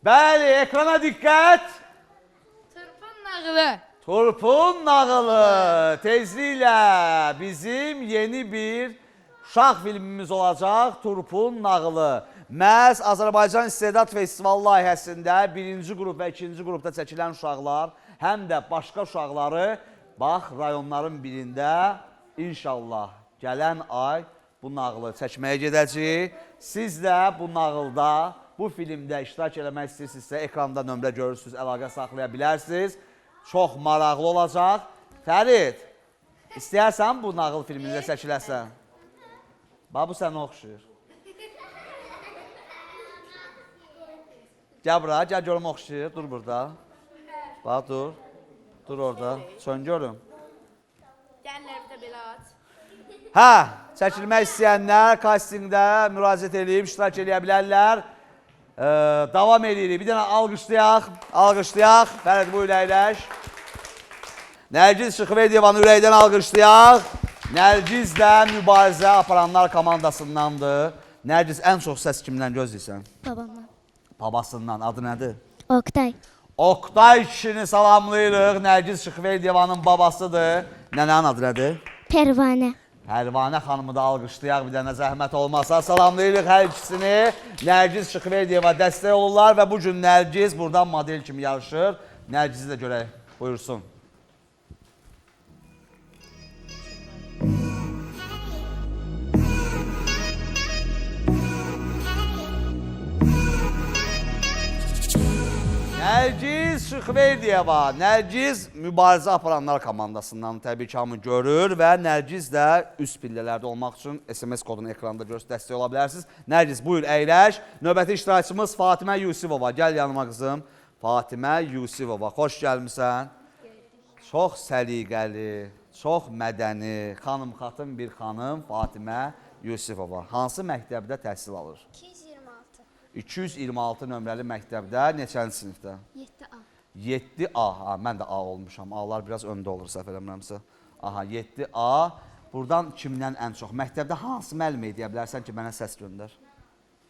Bəli, ekrana diqqət. Turpun nağılı. Turpun nağılı. Tezliklə bizim yeni bir uşaq filmimiz olacaq. Turpun nağılı. Məhz Azərbaycan İstedad Festivalı layihəsində birinci qrup və ikinci qrupda çəkilən uşaqlar, həm də başqa uşaqları, bax, rayonların birində inşallah gələn ay bu nağılı çəkməyə gedəcəyik. Siz də bu nağılda, bu filmdə iştirak eləmək istəyirsinizsə, ekranda nömrə görürsünüz, əlaqə saxlaya bilərsiniz. Çox maraqlı olacaq. Fərid, istəyərsən bu nağıl filmində çəkiləsən? Bax, bu sənə oxşuyur. Gəl bura, gəl görüm oxşuyur, dur burada. Bax, dur. Dur orada, sön görüm. Gəllərdə belə aç. Hə, çəkilmək istəyənlər kastingdə müraciət edib, iştirak eləyə bilərlər. Davam edirik. Bir dənə alqışlayaq, alqışlayaq. Fərid, bu ürəkləş. Nərgiz Şıxvediyevanı ürəkdən alqışlayaq. Nərgiz də mübarizə aparanlar komandasındandır. Nərgiz, ən çox səs kimdən gözləyirsən? Babamdan. Babasından. Adı nədir? Oktay. Oktay kişini salamlayırıq. Nərgiz Şıxvediyevanın babasıdır. Nənənin adı nədir? Pərvanə. Pərvanə xanımı da alqışlayaq, bir dənə zəhmət olmasa. Salamlayırıq hər ikisini. Nərgiz Şıxverdiyeva dəstək olurlar və bu gün Nərgiz buradan model kimi yarışır. Nərgizi də görək, buyursun. Nərgiz Şıxverdiyeva, Nərgiz mübarizə aparanlar komandasından təbii ki, hamı görür və Nərgiz də üst pillələrdə olmaq üçün SMS kodunu ekranda görürsünüz, dəstək ola bilərsiniz. Nərgiz, buyur, əyləş. Növbəti iştirakçımız Fatimə Yusifova. Gəl yanıma qızım. Fatimə Yusifova, xoş gəlmişsən. Çox səliqəli, çox mədəni, xanım xatın bir xanım Fatimə Yusifova. Hansı məktəbdə təhsil alır? 226 nömrəli məktəbdə neçənci sinifdə? 7A. 7A, mən də A olmuşam. A'lar biraz öndə olur, səhv eləmirəmsə. Aha, 7A. Buradan kimdən ən çox? Məktəbdə hansı müəllimə deyə bilərsən ki, mənə səs göndər?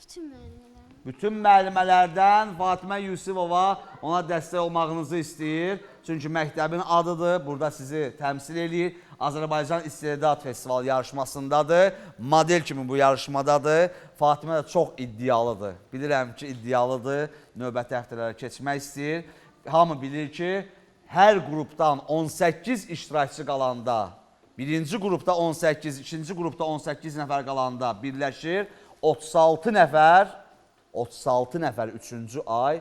Bütün müəllimələrim. Bütün müəllimələrdən Fatimə Yusifova ona dəstək olmağınızı istəyir. Çünki məktəbin adıdır, burada sizi təmsil edir. Azərbaycan İstedad Festivalı yarışmasındadır. Model kimi bu yarışmadadır. Fatimə də çox iddialıdır. Bilirəm ki, iddialıdır. Növbəti həftələrə keçmək istəyir. Hamı bilir ki, hər qrupdan 18 iştirakçı qalanda, birinci qrupda 18, ikinci qrupda 18 nəfər qalanda birləşir. 36 nəfər 3-cü ay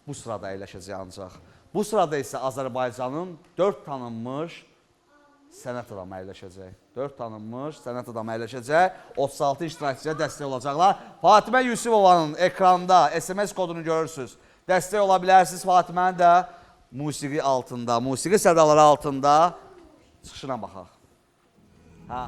bu sırada əyləşəcək ancaq. Bu sırada isə Azərbaycanın 4 tanınmış sənət adamı əyləşəcək. 4 tanınmış sənət adamı əyləşəcək. 36 iştirakçıya dəstək olacaqlar. Fatimə Yusifovanın ekranda SMS kodunu görürsünüz. Dəstək ola bilərsiniz. Fatimənin də musiqi altında, musiqi sədaları altında çıxışına baxaq. Hə.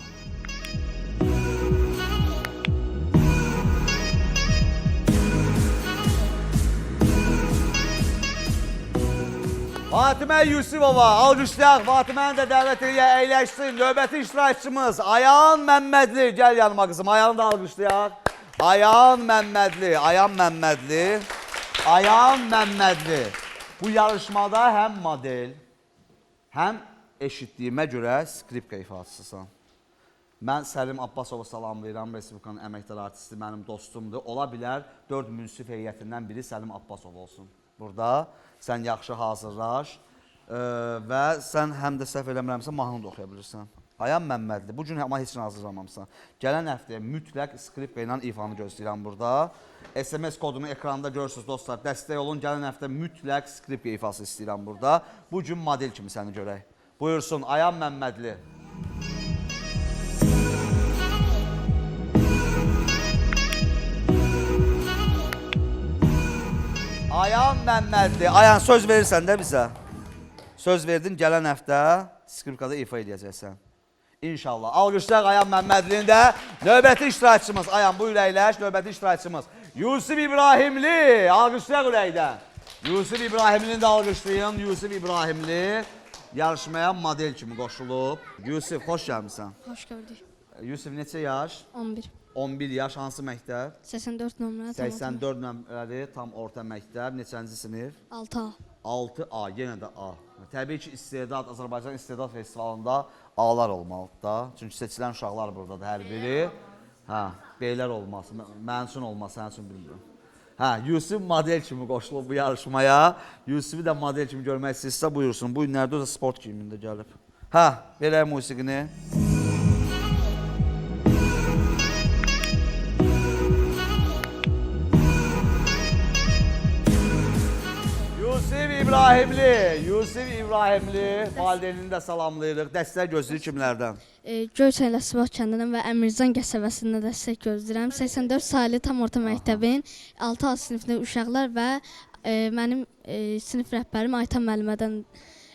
Fatimə Yusifova, alqışlayaq. Fatiməni də dəvət edək, əyləşsin. Növbəti iştirakçımız Ayan Məmmədli. Gəl yanıma qızım, Ayanı da alqışlayaq. Ayan Məmmədli, Ayan Məmmədli. Ayan Məmmədli. Bu yarışmada həm model, həm eşitdiyimə görə skripka ifaçısısan. Mən Səlim Abbasovu salamlayıram, Respublikanın əməkdar artisti, mənim dostumdur. Ola bilər 4 münsif heyətindən biri Səlim Abbasov olsun. Burada sən yaxşı hazırlaş və sən həm də səhv eləmirəmsə mahnı da oxuya bilirsən. Ayan Məmmədli, bu gün amma heç nə hazırlamamısan. Gələn həftəyə mütləq skripka ilə ifanı gözləyirəm burada. SMS kodunu ekranda görürsünüz dostlar, dəstək olun. Gələn həftə mütləq skripka ifası istəyirəm burada. Bu gün model kimi səni görək. Buyursun, Ayan Məmmədli. Ayan Məmmədli. Ayan, söz verirsən də bizə. Söz verdin, gələn həftə skripkada ifa edəcəksən. İnşallah. Alqışlayaq Ayan Məmmədlini də. Növbəti iştirakçımız, Ayan bu ürəkləş, növbəti iştirakçımız Yusif İbrahimli. Alqışlayaq ürəkdən. Yusif İbrahimlini də alqışlayın. Yusif İbrahimli yarışmaya model kimi qoşulub. Yusif, xoş gəlmişsən. Xoş gördük. Yusif, neçə yaş? 11. 11 yaş, hansı məktəb? 84 nömrəli tam orta 84 nömrəli tam orta məktəb, neçənci sinif? 6A. 6A, yenə də A. Təbii ki, istedad, Azərbaycan İstedad Festivalında A'lar olmalıdır da. Çünki seçilən uşaqlar buradadır hər biri. Hə, B'lər olması, mənim üçün olması, sənin üçün bilmirəm. Hə, Yusuf model kimi qoşulub bu yarışmaya. Yusufu da model kimi görmək istəyirsə buyursun. Bu günlərdə o da sport giyimində gəlib. Hə, verək musiqini. Yusuf İbrahimli valideynini də salamlayırıq. Dəstək gözləyir kimlərdən? Göyçayla Sivas kəndindən və Əmircan qəsəbəsində dəstək gözləyirəm. 84 saylı tam orta məktəbin 6A sinifində uşaqlar və mənim sinif rəhbərim Aytan müəllimədən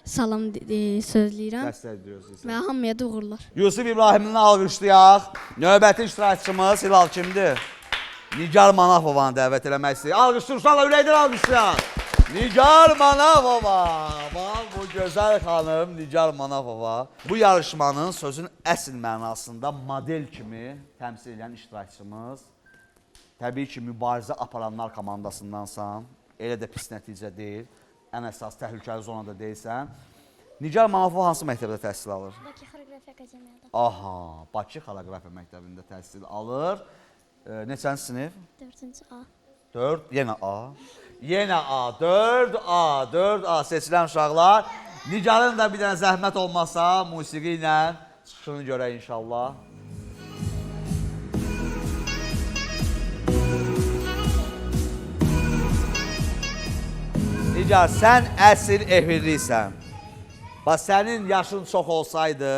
salam sözləyirəm Dəstək gözləyirsən. və hamıya da uğurlar. Yusuf İbrahimlini alqışlayaq. Növbəti iştirakçımız Hilal kimdir? Nigar Manafovanı dəvət eləmək istəyir. Alqışlayın, uşaqlar ürəkdən alqışlayaq. Nigar Manafova. Bax, bu gözəl xanım Nigar Manafova. Bu yarışmanın sözün əsl mənasında model kimi təmsil edən iştirakçımız. Təbii ki, mübarizə aparanlar komandasındansan. Elə də pis nəticə deyil. Ən əsas təhlükəli zonada deyilsən. Nigar Manafova hansı məktəbdə təhsil alır? Bakı Xoreografiya Akademiyada. Aha, Bakı Xoreografiya məktəbində təhsil alır. Neçənci sinif? 4-cü A. 4, yenə A. Yenə A, 4A, 4A seçilən uşaqlar. Nigarın da bir dənə zəhmət olmasa, musiqi ilə çıxışını görək inşallah. Nigar, sən əsl efirliysən. Bax, sənin yaşın çox olsaydı,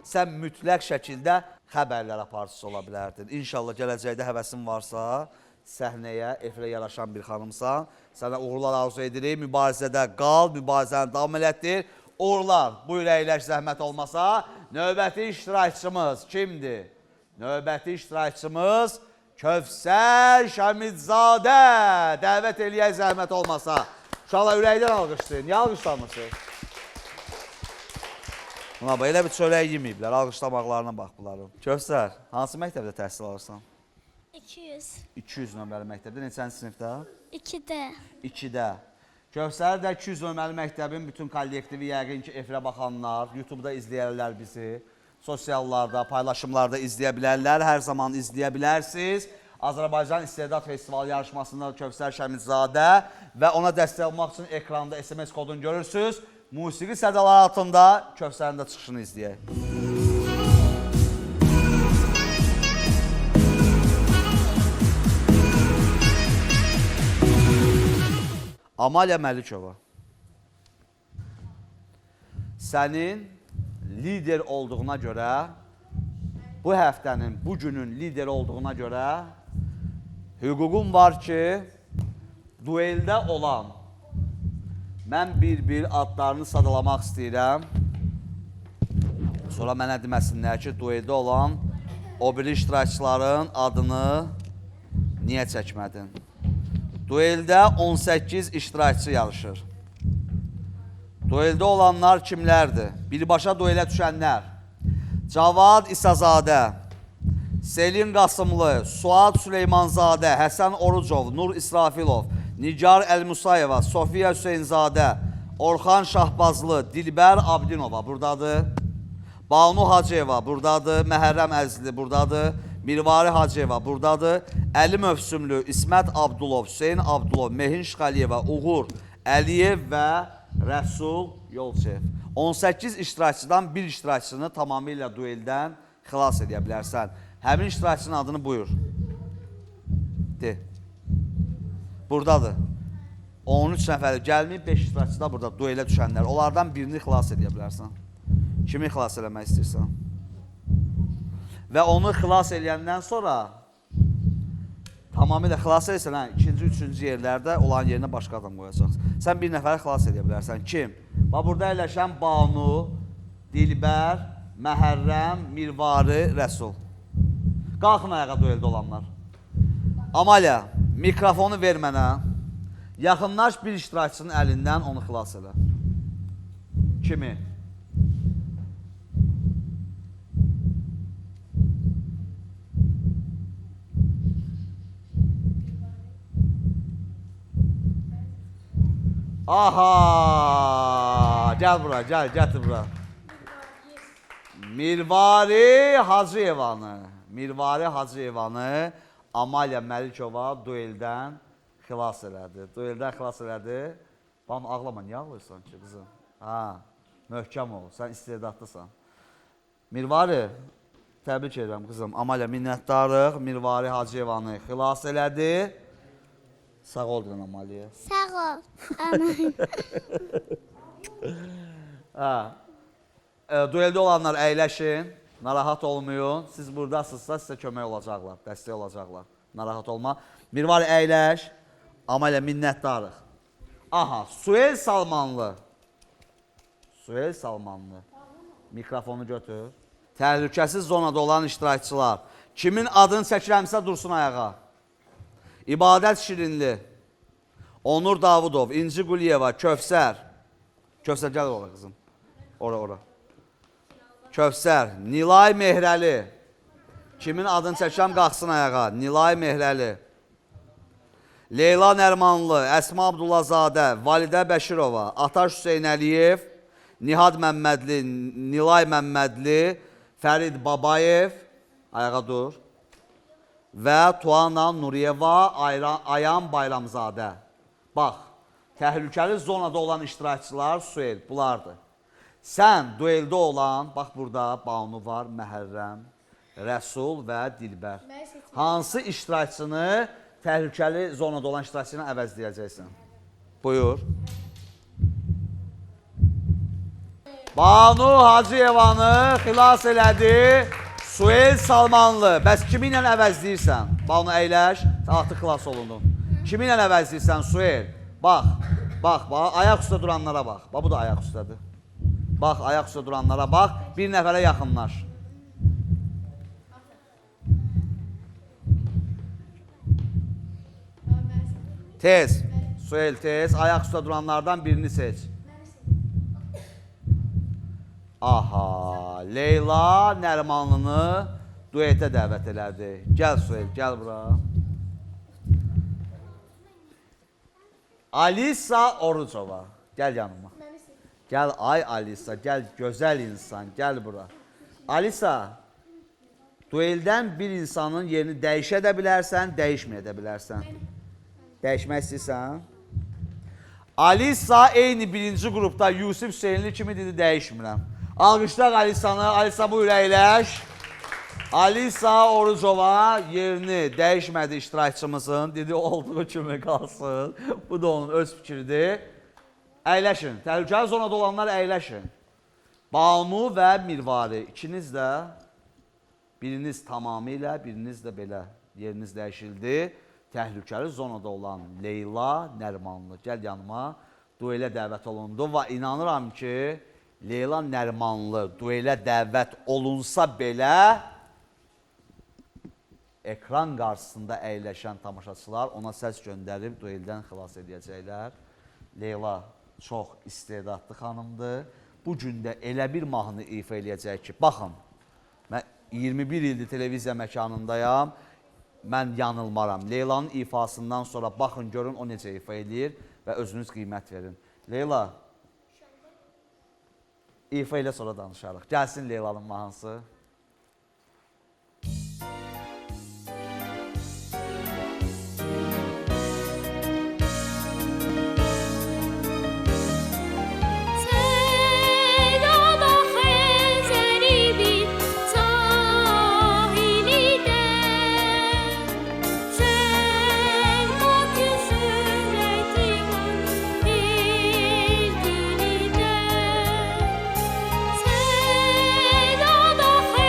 sən mütləq şəkildə xəbərlər aparıcısı ola bilərdin. İnşallah gələcəkdə həvəsin varsa, səhnəyə, efirə yaraşan bir xanımsan. Sənə uğurlar arzu edirik. Mübarizədə qal, mübarizəni davam elətdir. Uğurlar, buyur əyləş zəhmət olmasa. Növbəti iştirakçımız kimdir? Növbəti iştirakçımız Kövsər Şamidzadə. Dəvət eləyək zəhmət olmasa. Uşaqlar ürəkdən alqışlayın. Niyə alqışlamırsınız? Buna bax, elə bir çörək yeməyiblər. Alqışlamaqlarına bax bunların. Kövsər, hansı məktəbdə təhsil alırsan? 200. 200 nömrəli məktəbdə, neçənci sinifdə? 2-də. 2-də. Kövsər də 200 nömrəli məktəbin bütün kollektivi yəqin ki, efirə baxanlar, YouTube-da izləyərlər bizi, sosiallarda, paylaşımlarda izləyə bilərlər, hər zaman izləyə bilərsiniz. Azərbaycan İstedad Festivalı yarışmasında Kövsər Şəmidzadə və ona dəstək olmaq üçün ekranda SMS kodunu görürsünüz. Musiqi sədələri altında Kövsərin də çıxışını izləyək. Amalya Məlikova, sənin lider olduğuna görə, bu həftənin, bu günün lider olduğuna görə hüququm var ki, dueldə olan, mən bir-bir adlarını sadalamaq istəyirəm. Sonra mənə deməsinlər ki, dueldə olan o biri iştirakçıların adını niyə çəkmədin? Dueldə 18 iştirakçı yarışır. Dueldə olanlar kimlərdir? Birbaşa duelə düşənlər. Cavad İsazadə, Selin Qasımlı, Suad Süleymanzadə, Həsən Orucov, Nur İsrafilov, Nigar Əlmusayeva, Sofiya Hüseynzadə, Orxan Şahbazlı, Dilbər Abdinova buradadır. Banu Hacıyeva buradadır, Məhərrəm Əzli buradadır. Mirvari Hacıyeva buradadır. Əli Mövsümlü, İsmət Abdulov, Hüseyin Abdulov, Mehin Şıxəliyeva, Uğur Əliyev və Rəsul Yolçev. 18 iştirakçıdan bir iştirakçını tamamilə dueldən xilas edə bilərsən. Həmin iştirakçının adını buyur. De. Buradadır. 13 nəfəri gəlməyib, 5 iştirakçı da burada duelə düşənlər. Onlardan birini xilas edə bilərsən. Kimi xilas eləmək istəyirsən? Və onu xilas eləyəndən sonra tamamilə xilas edirsən, ikinci, üçüncü yerlərdə olan yerinə başqa adam qoyacaqsın. Sən bir nəfəri xilas edə bilərsən. Kim? Bax, burada əyləşən Banu, Dilbər, Məhərrəm, Mirvari, Rəsul. Qalxın ayağa dueldə olanlar. Amalya, mikrofonu ver mənə. Yaxınlaş bir iştirakçının əlindən onu xilas elə. Kimi? Aha! Gəl bura, gəl, gətir bura. Mirvari Hacıyevanı. Mirvari Hacıyevanı Amalya Məlikova dueldən xilas elədi. Dueldən xilas elədi. Bana ağlama, niyə ağlayırsan ki qızım? Ha, möhkəm ol, sən istedadlısan. Mirvari, təbrik edirəm qızım. Amalya minnətdarıq. Mirvari Hacıyevanı xilas elədi. Sağ ol deyən Amalya. Sağ ol. Dueldə olanlar əyləşin, narahat olmayın. Siz buradasınızsa sizə kömək olacaqlar, dəstək olacaqlar. Narahat olma. Mirvari əyləş. Amalya minnətdarıq. Aha, Suel Salmanlı. Suel Salmanlı. Mikrofonu götür. Təhlükəsiz zonada olan iştirakçılar. Kimin adını çəkirəmsə dursun ayağa. İbadət Şirinli. Onur Davudov, İnci Quliyeva, Kövsər. Kövsər gəl ora qızım. Ora. Kövsər, Nilay Mehrəli. Kimin adını çəkirəm qalxsın ayağa. Nilay Mehrəli. Leyla Nərmanlı, Əsma Abdullazadə, Validə Bəşirova, Ataş Hüseyn Əliyev, Nihad Məmmədli, Nilay Məmmədli, Fərid Babayev, ayağa dur, və Tuana Nuriyeva, Ayan Bayramzadə. Bax, təhlükəli zonada olan iştirakçılar Suel, bunlardır. Sən dueldə olan, bax burada Banu var, Məhərrəm, Rəsul və Dilbər. Hansı iştirakçını təhlükəli zonada olan iştirakçını əvəzləyəcəksən? Buyur. Banu Hacıyevanı xilas elədi Suel Salmanlı. Bəs kimi ilə əvəzləyirsən? Banu əyləş, artıq xilas olundun. Kimi ilə əvəzləyirsən Suel? Bax, ayaq üstə duranlara bax. Bax, bu da ayaq üstədir. Bax, ayaq üstə duranlara bax, bir nəfərə yaxınlaş. Tez, Suel tez, ayaq üstə duranlardan birini seç. Aha, Leyla Nərmanlını duetə dəvət elədi. Gəl Suel, gəl bura. Alisa Orucova, gəl yanıma. Gəl, ay Alisa, gəl, gözəl insan, gəl bura. Alisa, dueldən bir insanın yerini dəyişə də bilərsən, dəyişməyə də bilərsən. Dəyişmək istəyirsən? Alisa eyni birinci qrupda Yusuf Hüseynli kimi dedi, dəyişmirəm. Alqışlar Alisa'nı, Alisa buyur əyləş. Alisa Orucova yerini dəyişmədi iştirakçımızın, dedi olduğu kimi qalsın. Bu da onun öz fikridir. Əyləşin, təhlükəli zonada olanlar əyləşin. Banu və Mirvari, ikiniz də, biriniz tamamilə, biriniz də belə yeriniz dəyişildi. Təhlükəli zonada olan Leyla Nərmanlı, gəl yanıma, duelə dəvət olundu və inanıram ki, Leyla Nərmanlı duelə dəvət olunsa belə, ekran qarşısında əyləşən tamaşaçılar ona səs göndərib dueldən xilas edəcəklər. Leyla çox istedadlı xanımdır. Bu gün də elə bir mahnı ifa eləyəcək ki, baxın, mən 21 ildir televiziya məkanındayam, mən yanılmaram. Leylanın ifasından sonra baxın, görün o necə ifa eləyir və özünüz qiymət verin. Leyla, ifa ilə sonra danışarıq. Gəlsin Leylanın mahnısı. Sevda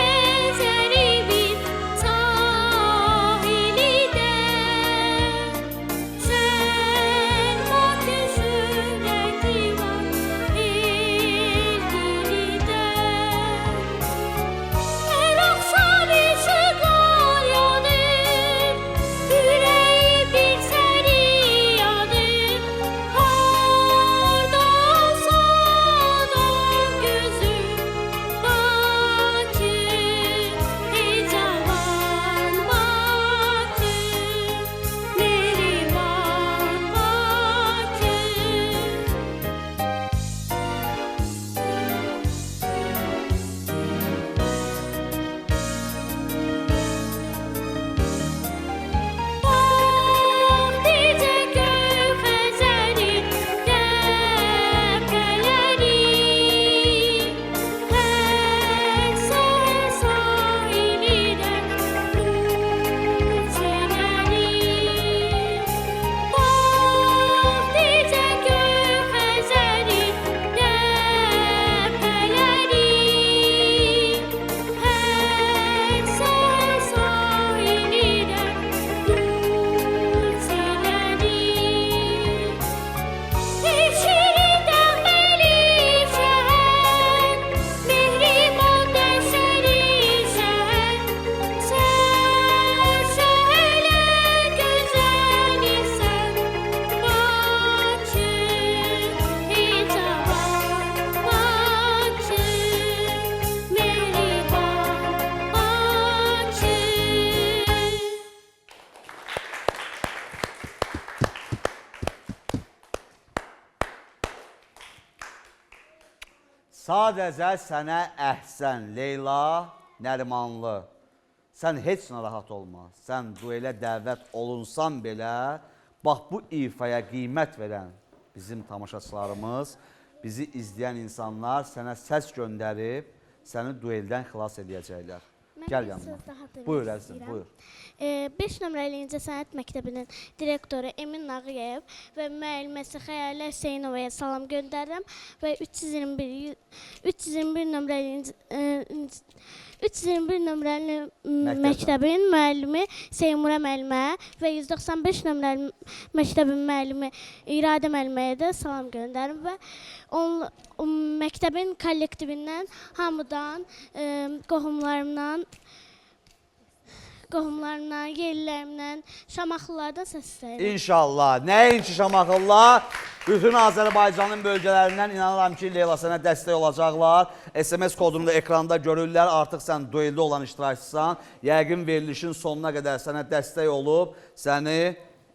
Sadəcə sənə əhsən Leyla Nərimanlı. Sən heç narahat olma. Sən duelə dəvət olunsan belə, bax bu ifaya qiymət verən bizim tamaşaçılarımız, bizi izləyən insanlar sənə səs göndərib, səni dueldən xilas edəcəklər. Gəl yanıma. Buyur əzizim, buyur. 5 nömrəli İncəsənət Məktəbinin direktoru Emin Nağıyev və müəlliməsi Xəyalə Hüseynovaya salam göndərirəm və 321 nömrəli məktəbin müəllimi Seymurə müəllimə və 195 nömrəli məktəbin müəllimi İradə müəlliməyə də salam göndərirəm və məktəbin kollektivindən, hamıdan, qohumlarımdan, yerlilərimdən, Şamaxılılardan səs istəyirəm. İnşallah. Nəinki Şamaxılılar? Bütün Azərbaycanın bölgələrindən inanıram ki, Leyla sənə dəstək olacaqlar. SMS kodunu da ekranda görürlər. Artıq sən dueldə olan iştirakçısan. Yəqin verilişin sonuna qədər sənə dəstək olub, səni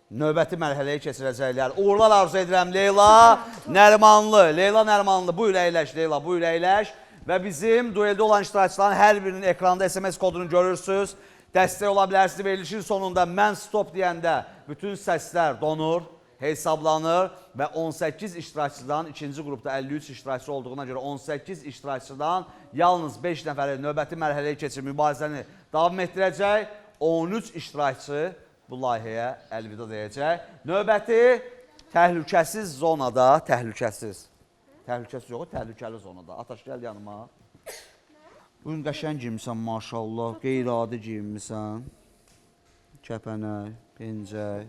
növbəti mərhələyə keçirəcəklər. Uğurlar arzu edirəm Leyla Nərimanlı. Leyla Nərimanlı, buyur əyləş Leyla, buyur əyləş. Və bizim dueldə olan iştirakçıların hər birinin ekranda SMS kodunu görürsünüz. Dəstək ola bilərsiniz. Verilişin sonunda mən stop deyəndə bütün səslər donur, hesablanır və 18 iştirakçıdan, ikinci qrupda 53 iştirakçı olduğuna görə 18 iştirakçıdan yalnız 5 nəfəri növbəti mərhələyə keçir, mübarizəni davam etdirəcək. 13 iştirakçı bu layihəyə əlvida deyəcək. Növbəti təhlükəsiz zonada, təhlükəsiz yox, təhlükəli zonada. Ataş gəl yanıma. Bugün qəşəng giyinmisən maşallah, qeyri-adi giyinmisən. Kəpənək, pencək,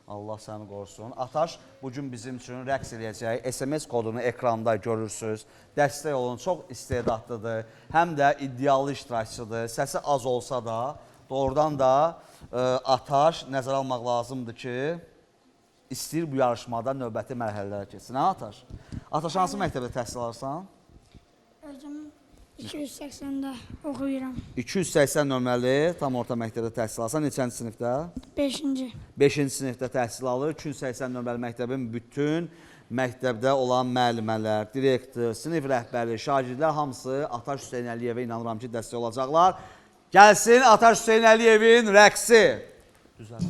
Allah səni qorusun. Ataş bugün bizim üçün rəqs edəcək. SMS kodunu ekranda görürsünüz. Dəstək olun, çox istedadlıdır. Həm də iddialı iştirakçıdır. Səsi az olsa da, doğrudan da Ataş nəzərə almaq lazımdır ki, istəyir bu yarışmada növbəti mərhələlərə keçsin. Hə Ataş? Ataş, hansı məktəbdə təhsil alırsan? Özüm 280-də oxuyuram. 280 nömrəli tam orta məktəbdə təhsil alırsan. Neçənci sinifdə? 5-ci. 5-ci sinifdə təhsil alır. 280 nömrəli məktəbin bütün məktəbdə olan müəllimələr, direktor, sinif rəhbəri, şagirdlər hamısı Ataş Hüseyn Əliyevə inanıram ki, dəstək olacaqlar. Gəlsin Ataş Hüseyn Əliyevin rəqsi. Düzəl.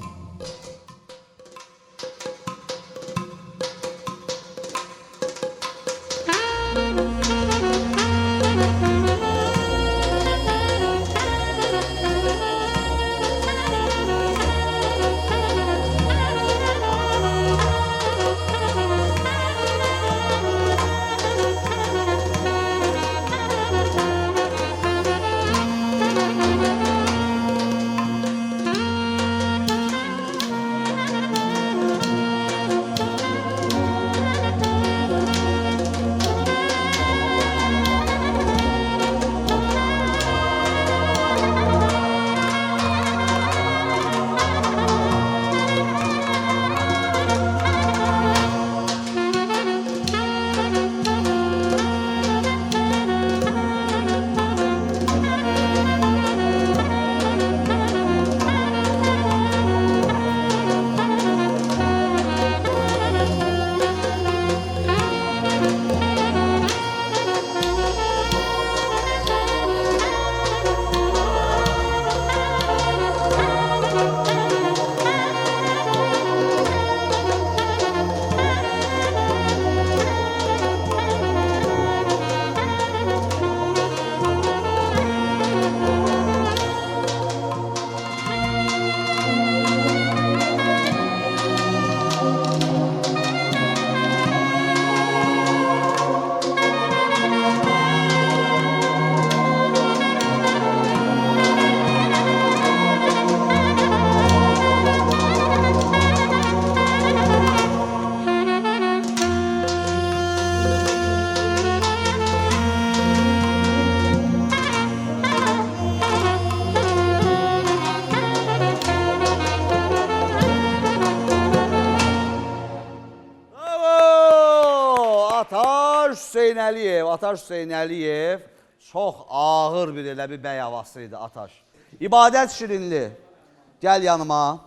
Ataş Hüseyn Əliyev çox ağır bir elə bir bəy havası idi Ataş. İbadət Şirinli, gəl yanıma.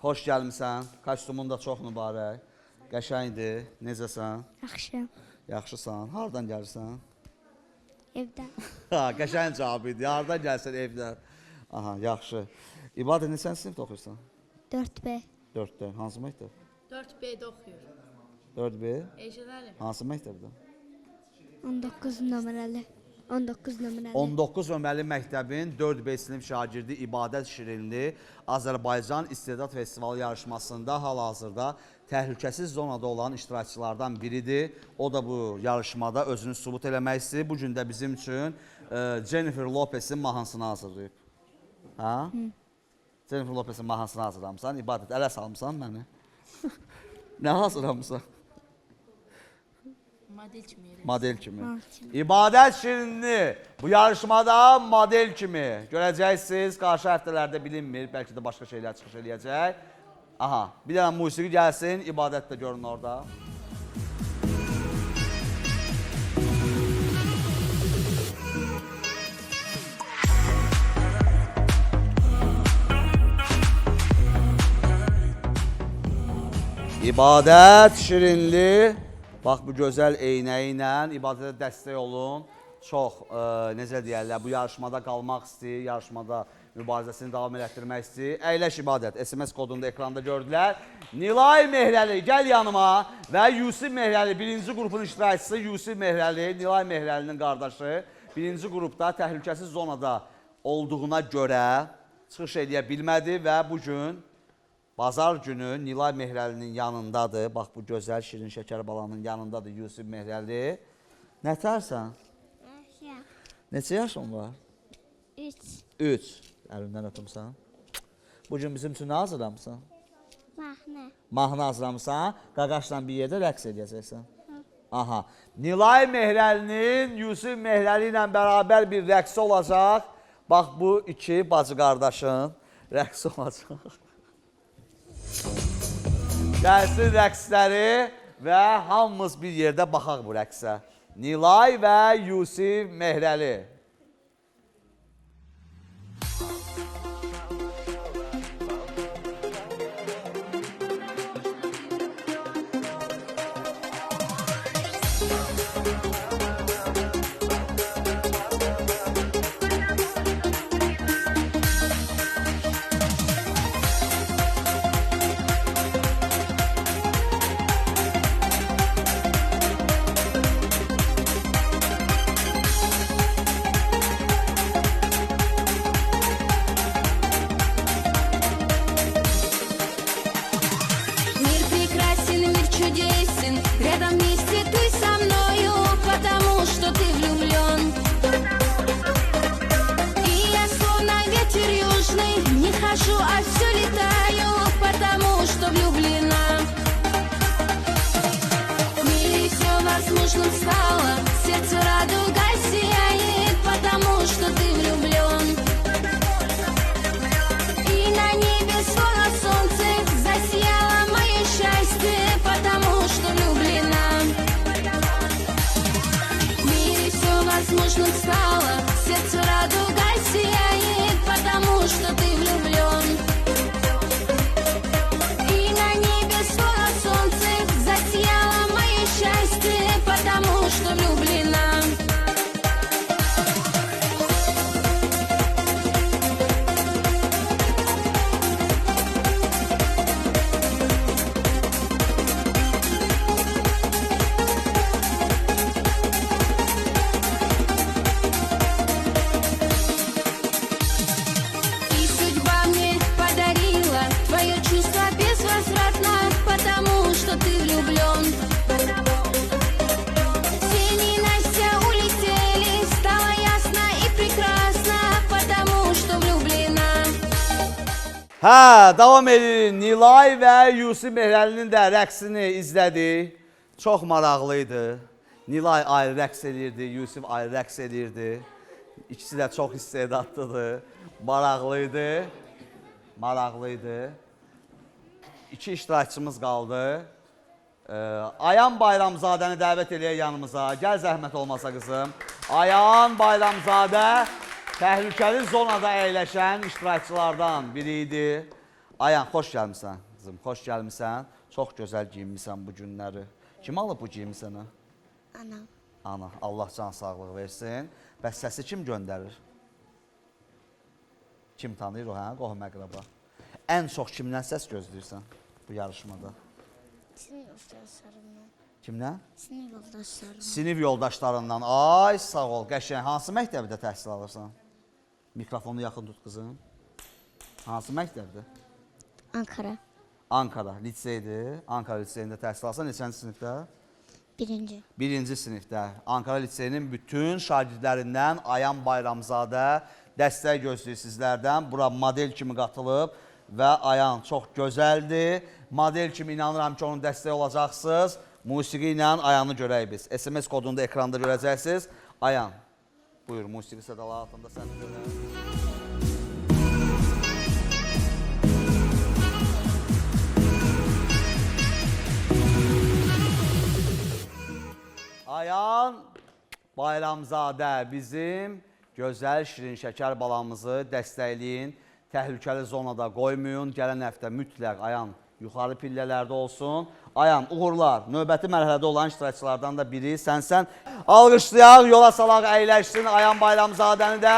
Xoş gəlmişsən, kostyumun da çox mübarək. Qəşəngdir, necəsən? Yaxşı. Yaxşısan. Hardan gəlirsən? Evdən. Ha, qəşəng cavab idi. Hardan gəlsən evdən? Aha, yaxşı. İbadə neçən sinifdə oxuyursan? 4B. 4-də. Hansı məktəb? 4B-də oxuyur. 4B? Eşidəlim. Hansı məktəbdə? 19 nömrəli. 19 nömrəli. 19 nömrəli məktəbin 4B sinif şagirdi İbadət Şirinli Azərbaycan İstedad Festivalı yarışmasında hal-hazırda təhlükəsiz zonada olan iştirakçılardan biridir. O da bu yarışmada özünü sübut eləmək istəyir. Bu gün də bizim üçün Jennifer Lopez'in mahnısını hazırlayıb. Ha? Jennifer Lopez'in mahnısını hazırlamısan. İbadət, ələ salmısan məni. Nə hazırlamısan? Model kimi yeri. Model kimi. İbadət Şirinli bu yarışmada model kimi görəcəksiniz. Qarşı həftələrdə bilinmir. Bəlkə də başqa şeylər çıxış eləyəcək. Aha, bir dənə musiqi gəlsin. İbadət də görün orada. İbadət Şirinli. Bax bu gözəl eynəyi ilə İbadətə dəstək olun. Çox, necə deyərlər, bu yarışmada qalmaq istəyir, yarışmada mübarizəsini davam elətdirmək istəyir. Əyləş İbadət, SMS kodunu da ekranda gördülər. Nilay Mehrəli, gəl yanıma və Yusif Mehrəli, birinci qrupun iştirakçısı Yusif Mehrəli, Nilay Mehrəlinin qardaşı. Birinci qrupda təhlükəsiz zonada olduğuna görə çıxış edə bilmədi və bugün bazar günü Nilay Mehrəlinin yanındadır. Bax, bu gözəl şirin şəkər balanın yanındadır Yusif Mehrəli. Nətərsən? Neçə yaşın var? 3. 3. Əlimdən öpümsən. Bugün bizim üçün nə hazırlamısan? Mahnı. Mahnı hazırlamısan. Qaqaşla bir yerdə rəqs edəcəksən. Aha. Nilay Mehrəlinin Yusif Mehrəli ilə bərabər bir rəqsi olacaq. Bax, bu iki bacı qardaşın rəqsi olacaq. Gəlsin rəqsləri və hamımız bir yerdə baxaq bu rəqsə. Nilay və Yusif Mehrəli. Hə, davam edirik. Nilay və Yusif Mehrəlinin də rəqsini izlədik. Çox maraqlıydı. Nilay ayrı rəqs edirdi, Yusif ayrı rəqs edirdi. İkisi də çox istedadlıdır. Maraqlıydı. Maraqlıydı. İki iştirakçımız qaldı. Ayan Bayramzadəni dəvət eləyək yanımıza. Gəl zəhmət olmasa qızım. Ayan Bayramzadə təhlükəli zonada əyləşən iştirakçılardan biri idi. Ayan, xoş gəlmişsən qızım, xoş gəlmişsən. Çox gözəl giyinmişsən bu günləri. Kim alıb bu giyimi sənə? Anam. Ana, Allah can sağlığı versin. Bəs səsi kim göndərir? Kim tanıyır o, hə? Qohum əqraba. Ən çox kimdən səs gözləyirsən bu yarışmada? Sinif yoldaşlarımdan. Kimdən? Sinif yoldaşlarımdan. Sinif yoldaşlarından. Ay, sağ ol. Qəşəng. Hansı məktəbdə təhsil alırsan? Mikrofonu yaxın tut qızım. Hansı məktəbdə? Ankara. Ankara liseydir. Ankara liseyində təhsil alsan neçənci sinifdə? Birinci. Birinci sinifdə. Ankara liseyinin bütün şagirdlərindən Ayan Bayramzadə dəstək gözləyir sizlərdən. Bura model kimi qatılıb və Ayan çox gözəldir. Model kimi inanıram ki, onun dəstək olacaqsınız. Musiqi ilə Ayanı görək biz. SMS kodunu da ekranda görəcəksiniz. Ayan, buyur, musiqi sədaları altında səni görək. Ayan Bayramzadə bizim gözəl şirin şəkər balamızı dəstəkləyin. Təhlükəli zonada qoymayın. Gələn həftə mütləq Ayan yuxarı pillələrdə olsun. Ayan, uğurlar. Növbəti mərhələdə olan iştirakçılardan da biri sənsən. Alqışlayaq, yola salaq, əyləşsin Ayan Bayramzadəni də.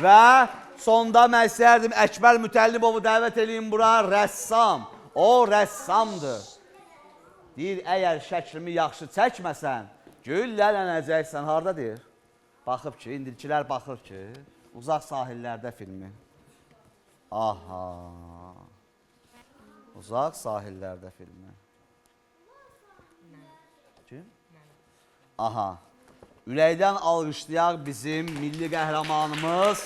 Və sonda mən istəyərdim Əkbər Mütəllibovu dəvət edeyim bura. Rəssam. O rəssamdır. Deyir, əgər şəklimi yaxşı çəkməsən, güllələnəcəksən. Harada deyir? Baxıb ki, indikilər baxır ki, Uzaq Sahillərdə filmi. Aha. Uzaq Sahillərdə filmi. Kim? Aha. Ürəkdən alqışlayaq bizim milli qəhrəmanımız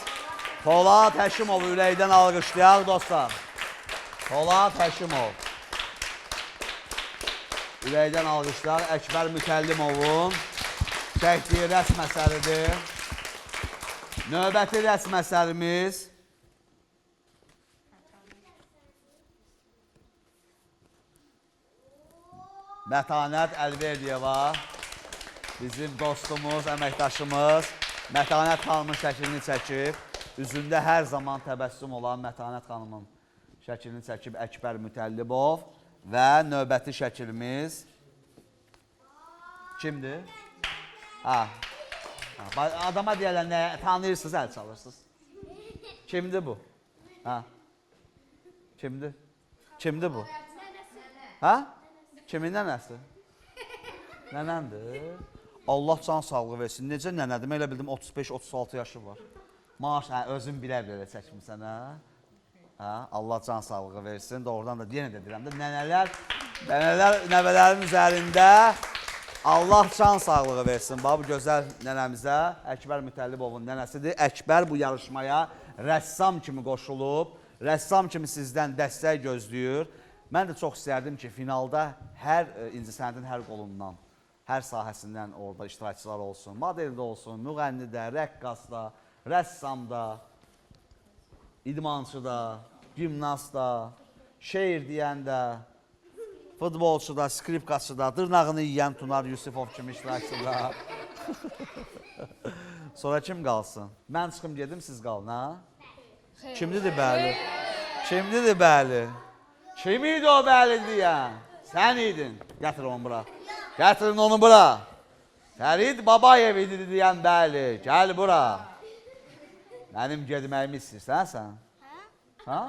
Polad Həşimovu. Ürəkdən alqışlayaq dostlar. Polad Həşimov. Ürəkdən alqışlar Əkbər Mütəllimovun çəkdiyi rəsm əsəridir. Növbəti rəsm əsərimiz Mətanət Əlverdiyeva, bizim dostumuz, əməkdaşımız Mətanət xanımın şəklini çəkib. Üzündə hər zaman təbəssüm olan Mətanət xanımın şəklini çəkib Əkbər Mütəllibov. Və növbəti şəklimiz kimdir? Adama deyərlər, tanıyırsınız, əl çalırsınız. Kimdir bu? Kimdir? Kimdir bu? Kimin nənəsi? Nənəndir. Allah can sağlığı versin. Necə nənədir? Mən elə bildim 35-36 yaşı var. Maaş, özün bilə-bilə çəkmirsən, hə? Allah can sağlığı versin. Doğrudan da yenə də deyirəm də nənələr, nəvələrin üzərində Allah can sağlığı versin. Bu gözəl nənəmizə Əkbər Mütəllibovun nənəsidir. Əkbər bu yarışmaya rəssam kimi qoşulub, rəssam kimi sizdən dəstək gözləyir. Mən də çox istərdim ki, finalda hər İncisənədin hər qolundan, hər sahəsindən orada iştirakçılar olsun. Modeldə olsun, müğənnidə, rəqqasda, rəssamda, idmançıda, gimnastda, şeir deyəndə, futbolçuda, skripkaçıda, dırnağını yiyən Tunar Yusifov kimi iştirakçıda. Sonra kim qalsın? Mən çıxım gedim, siz qalın, ha? Kimdidir bəli? Kimdidir bəli? Kim idi o bəli deyən? Sən idin. Gətir onu bura. Gətirin onu bura. Fərid Babayev idi deyən bəli. Gəl bura. Mənim gedməyimi istəyirsən sən? Ha?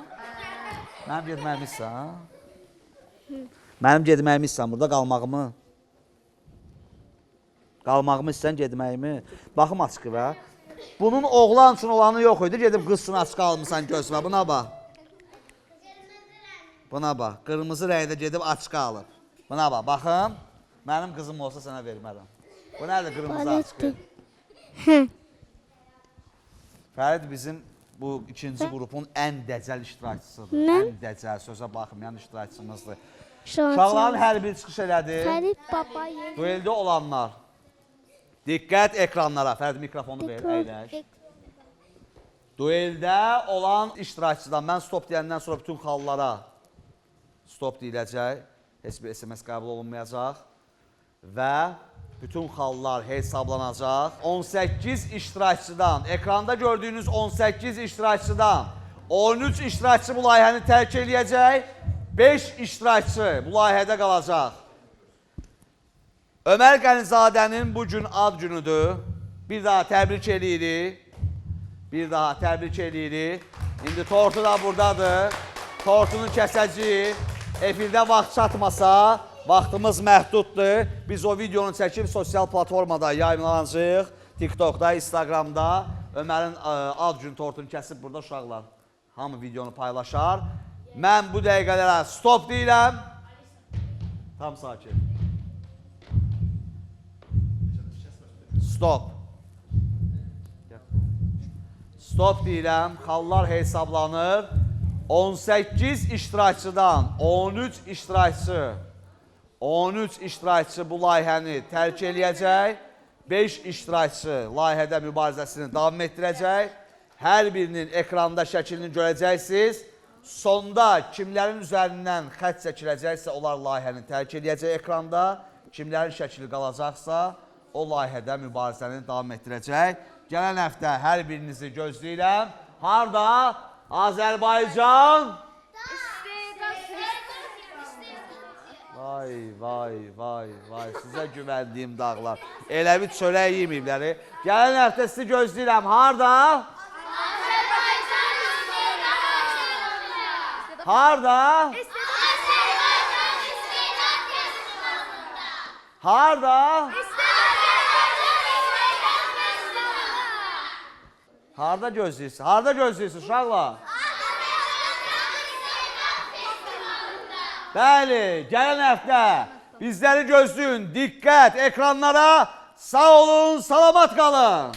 Mənim gedməyimi istəyirsən? Mənim gedməyimi istəyirsən burada qalmağımı? Qalmağımı istəyirsən gedməyimi? Baxım açıqı və. Bunun oğlan üçün olanı yox idi. Gedib qız üçün açıq almışsan gözümə. Buna bax. Buna bax. Qırmızı rəngdə gedib açıq alır. Buna bax. Baxım. Mənim qızım olsa sənə vermərəm. Bu nədir qırmızı açıq? Fərid bizim bu ikinci qrupun ən dəcəl iştirakçısıdır. Ən dəcəl, sözə baxmayan iştirakçımızdır. Uşaqların hər biri çıxış elədi. Fərid Babayev. Dueldə olanlar. Diqqət ekranlara. Fərid mikrofonu ver, əyləş. Dueldə olan iştirakçıdan mən stop deyəndən sonra bütün xallara stop deyiləcək. Heç bir SMS qəbul olunmayacaq. Və bütün xallar hesablanacaq. 18 iştirakçıdan, ekranda gördüyünüz 18 iştirakçıdan 13 iştirakçı bu layihəni tərk eləyəcək. 5 iştirakçı bu layihədə qalacaq. Ömər Qənizadənin bu gün ad günüdür. Bir daha təbrik eləyirik. Bir daha təbrik eləyirik. İndi tortu da buradadır. Tortunu kəsəcəyik. Efirdə vaxt çatmasa, vaxtımız məhduddur. Biz o videonu çəkib sosial platformada yayınlanacaq. TikTokda, Instagramda. Ömərin ad gün tortunu kəsib burada uşaqlar. Hamı videonu paylaşar. Mən bu dəqiqələrə stop deyirəm. Tam sakin. Stop. Stop deyirəm. Xallar hesablanır. 18 iştirakçıdan 13 iştirakçı bu layihəni tərk eləyəcək. 5 iştirakçı layihədə mübarizəsini davam etdirəcək. Hər birinin ekranda şəklini görəcəksiniz. Sonda kimlərin üzərindən xətt çəkiləcəksə, onlar layihəni tərk eləyəcək ekranda. Kimlərin şəkli qalacaqsa, o layihədə mübarizəni davam etdirəcək. Gələn həftə hər birinizi gözləyirəm. Harda? Azərbaycan! Vay, sizə güvəndiyim dağlar. Elə bir çörək yeməyibləri. Gələn həftə sizi gözləyirəm. Harda? Azərbaycan istedad. Harda? Azərbaycan istedad festivalında. Harda? Harda gözləyirsiniz? Harda gözləyirsiniz uşaqlar? Bəli, gələn həftə bizləri gözləyin. Diqqət ekranlara. Sağ olun, salamat qalın.